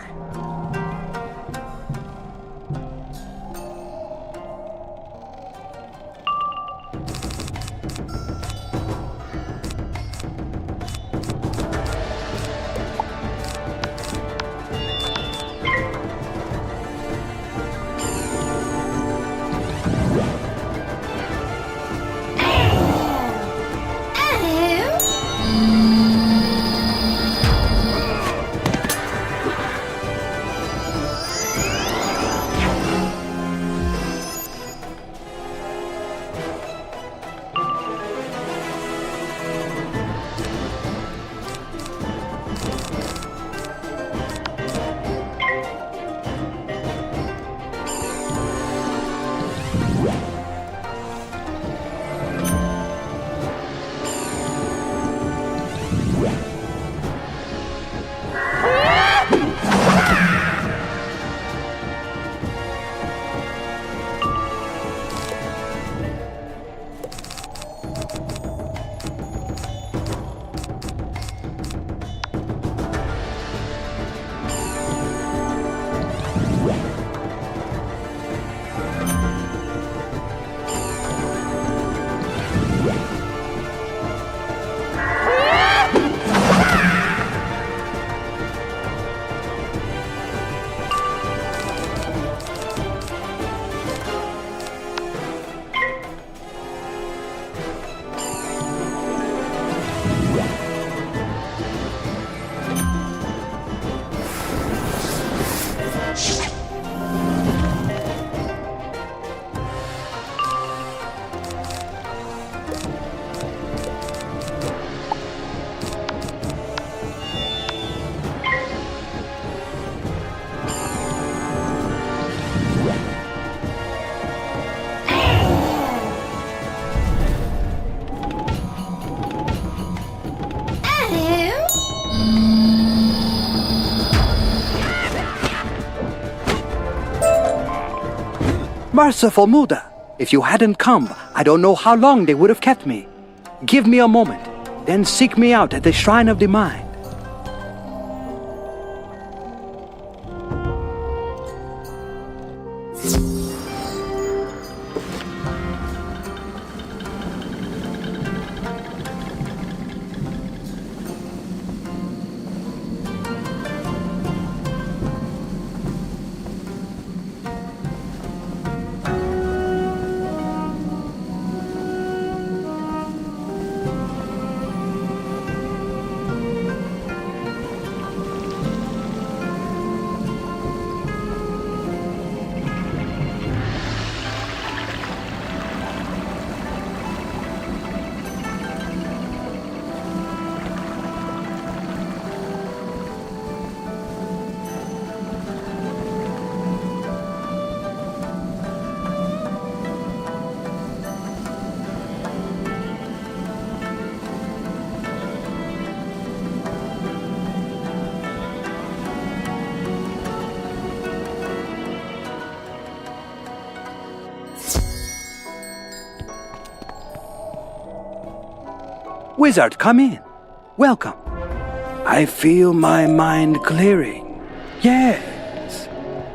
Merciful Muda! If you hadn't come, I don't know how long they would have kept me. Give me a moment, then seek me out at the Shrine of the Mind. Wizard, come in. Welcome. I feel my mind clearing. Yes.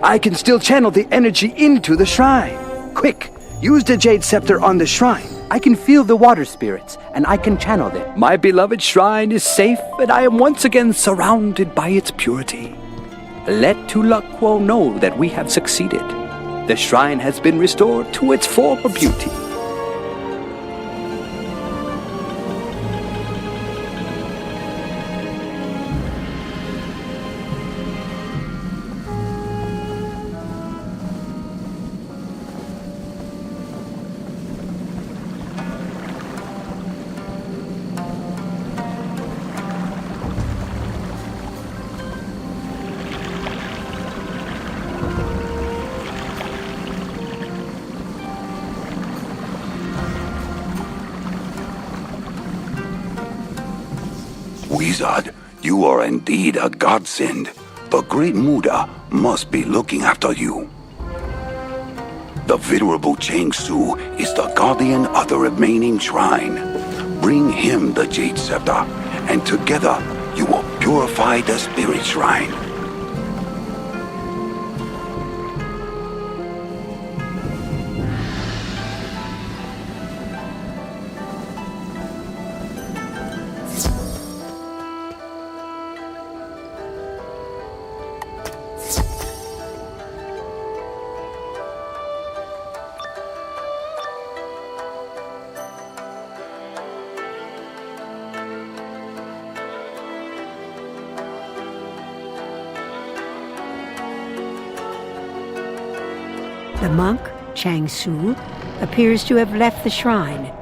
I can still channel the energy into the shrine. Quick, use the jade scepter on the shrine. I can feel the water spirits, and I can channel them. My beloved shrine is safe, and I am once again surrounded by its purity. Let Tulakwo know that we have succeeded. The shrine has been restored to its former beauty. Wizard, you are indeed a godsend. The great Muda must be looking after you. The venerable Chang Su is the guardian of the remaining shrine. Bring him the jade scepter, and together you will purify the spirit shrine. The monk, Chang Su, appears to have left the shrine.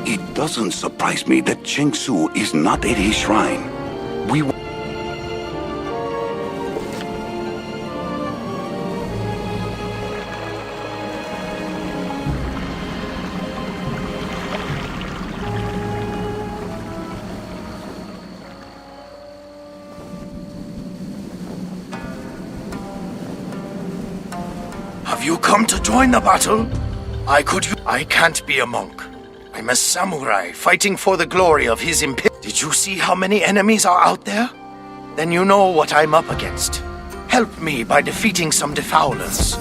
It doesn't surprise me that Cheng Su is not at his shrine. We Have you come to join the battle? I can't be a monk. I'm a samurai fighting for the glory of his imperium. Did you see how many enemies are out there? Then you know what I'm up against. Help me by defeating some defoulers.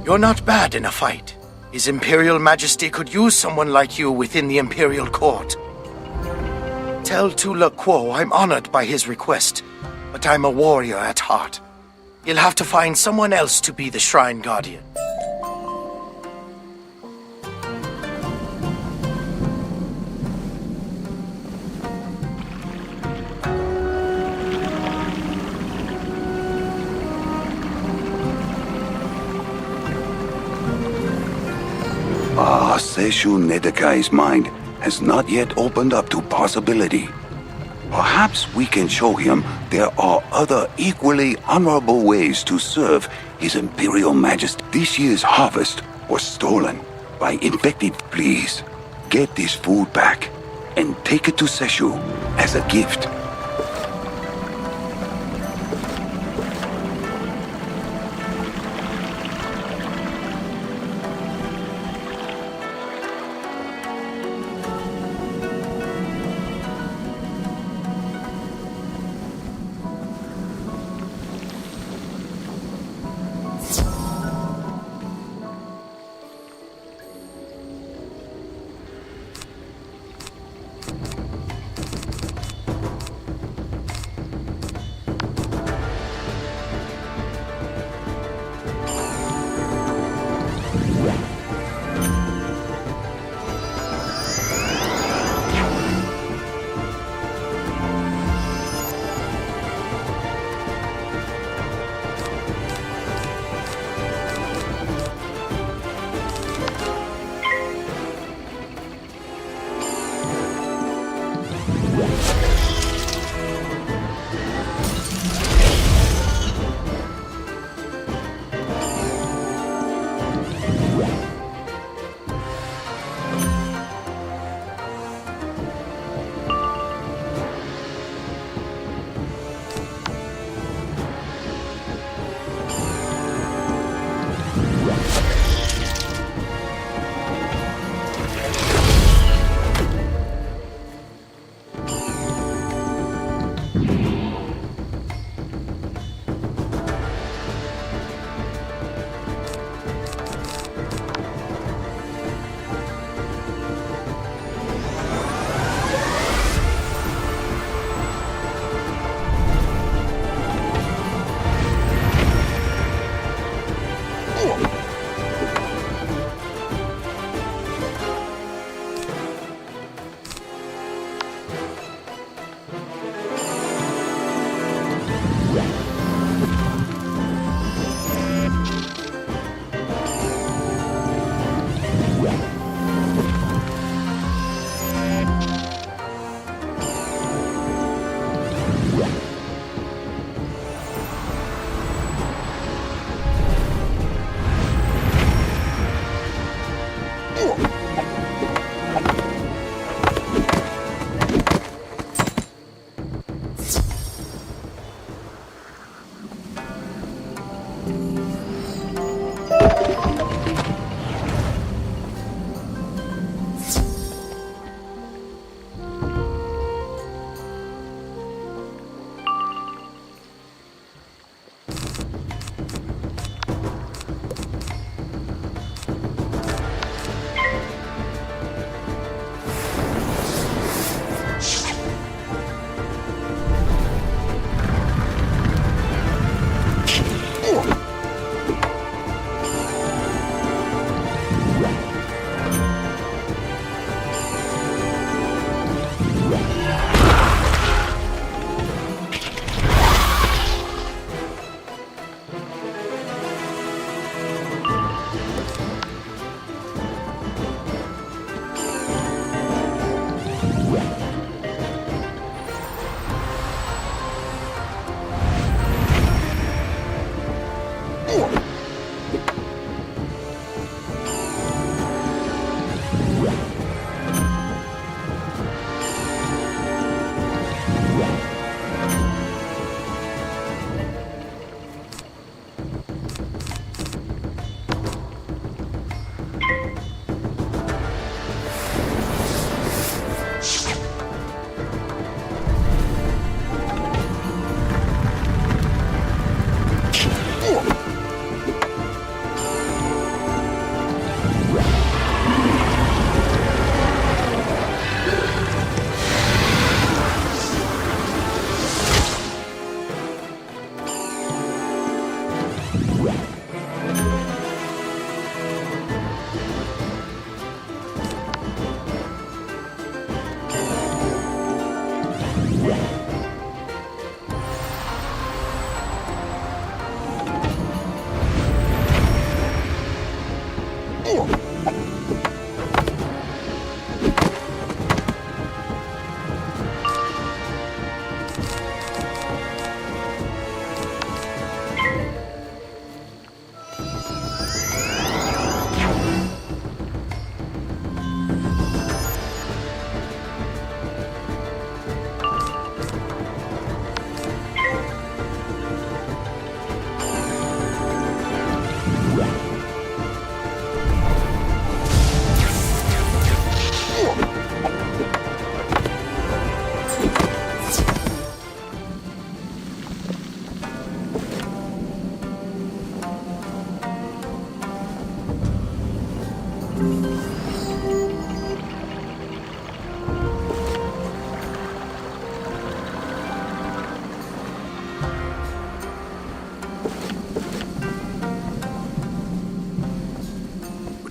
You're not bad in a fight. His Imperial Majesty could use someone like you within the Imperial Court. Tell Tula Quo I'm honored by his request, but I'm a warrior at heart. He'll have to find someone else to be the Shrine Guardian. Seshu Nedekai's mind has not yet opened up to possibility. Perhaps we can show him there are other equally honorable ways to serve His Imperial Majesty. This year's harvest was stolen by infected. Please, get this food back and take it to Seshu as a gift.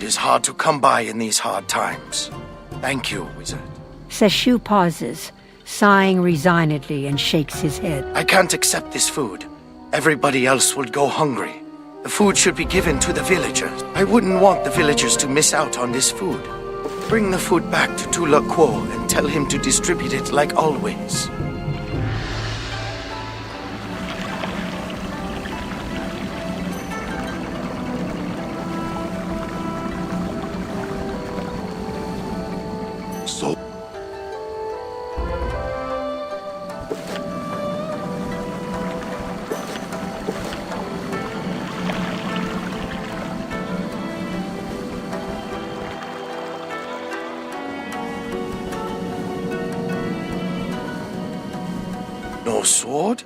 It is hard to come by in these hard times. Thank you, wizard. Seshu pauses, sighing resignedly, and shakes his head. I can't accept this food. Everybody else would go hungry. The food should be given to the villagers. I wouldn't want the villagers to miss out on this food. Bring the food back to Tula Quo and tell him to distribute it like always. So, No sword?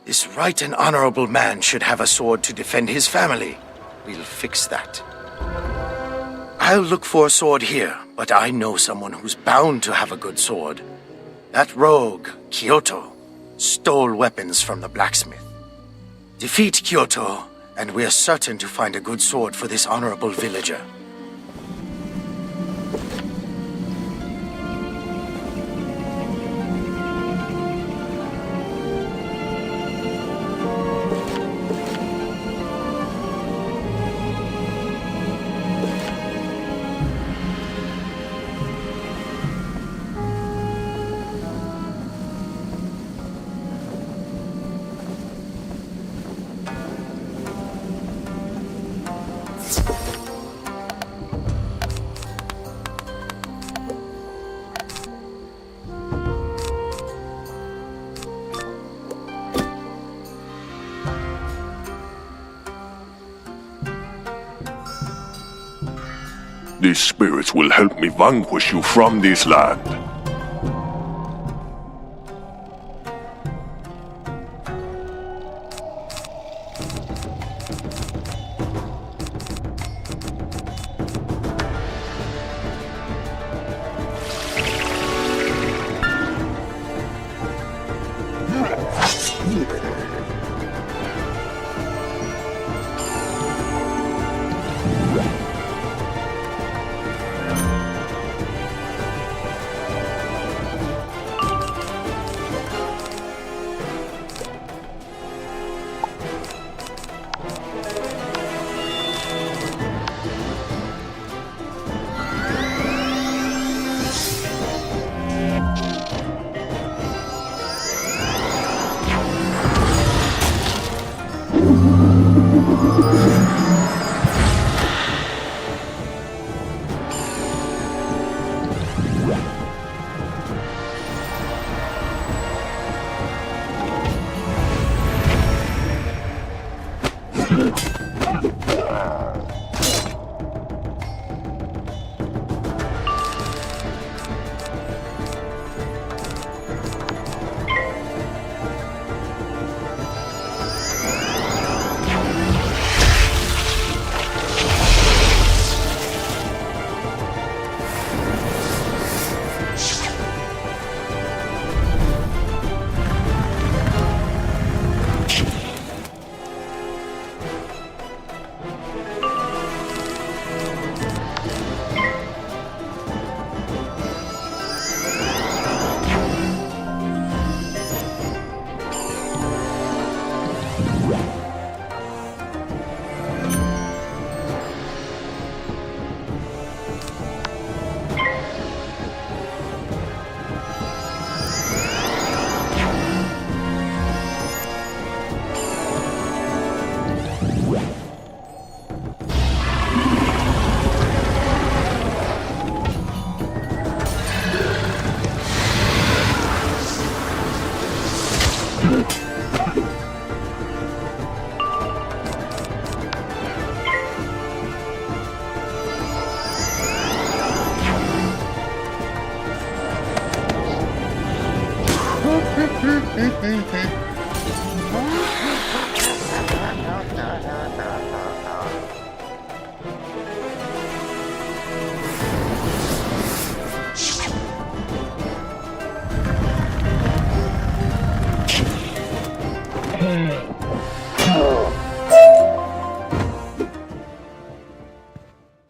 This right and honorable man should have a sword to defend his family. We'll fix that. I'll look for a sword here, but I know someone who's bound to have a good sword. That rogue, Kyoto, stole weapons from the blacksmith. Defeat Kyoto, and we're certain to find a good sword for this honorable villager. these spirits will help me vanquish you from this land.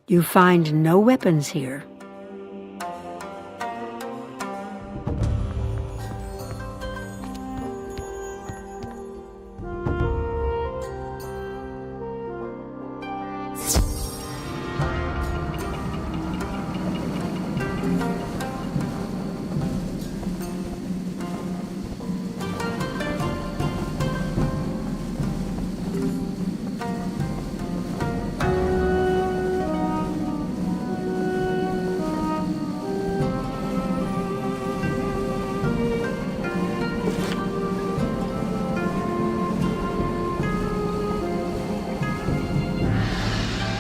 You find no weapons here.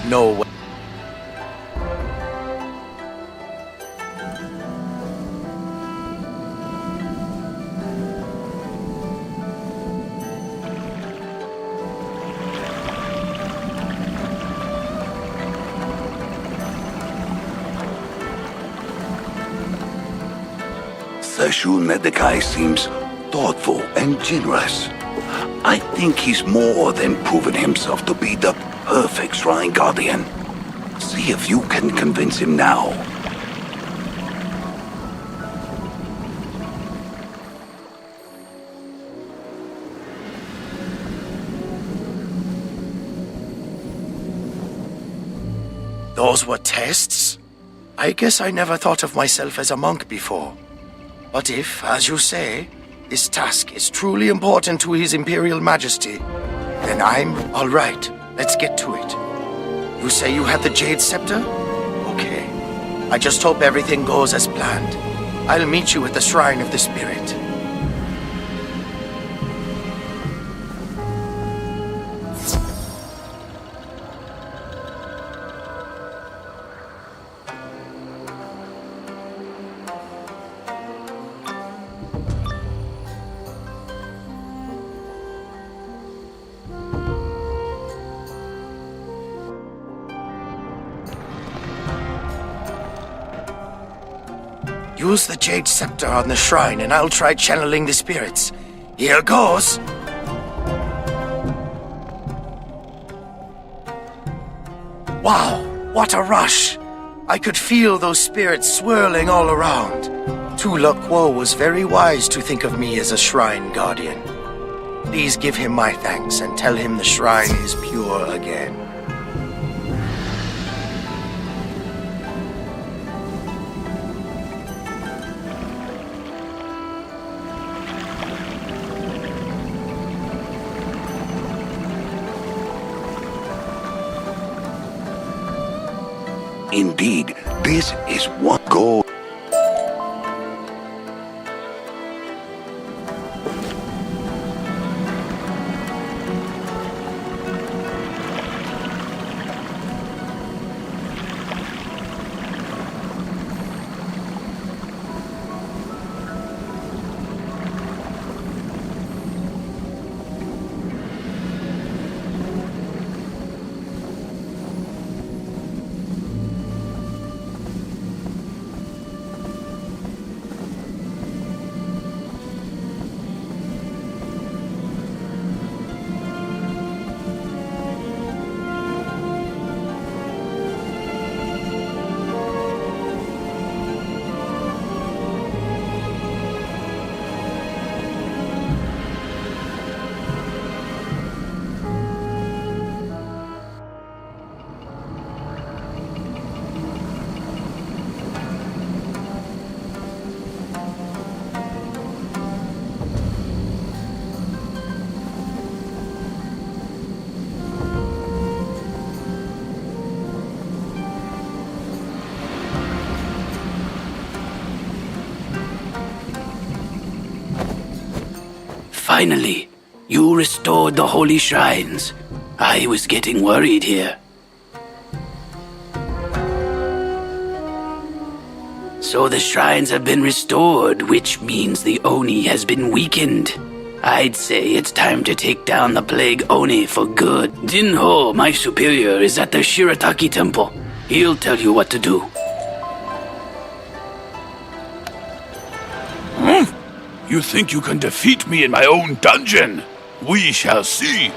No way. Seshul Medekai seems thoughtful and generous. I think he's more than proven himself to be the perfect Shrine Guardian. See if you can convince him now. Those were tests? I guess I never thought of myself as a monk before. But if, as you say, this task is truly important to His Imperial Majesty, then I'm all right. Let's get to it. You say you have the Jade Scepter? Okay. I just hope everything goes as planned. I'll meet you at the Shrine of the Spirit. Use the Jade Scepter on the shrine and I'll try channeling the spirits. Here goes! Wow, what a rush! I could feel those spirits swirling all around. Tulok Wo was very wise to think of me as a Shrine Guardian. Please give him my thanks and tell him the shrine is pure again. Indeed, this is one goal. Finally, you restored the holy shrines. I was getting worried here. So the shrines have been restored, which means the Oni has been weakened. I'd say it's time to take down the Plague Oni for good. Jinho, my superior, is at the Shirataki Temple. He'll tell you what to do. You think you can defeat me in my own dungeon? We shall see.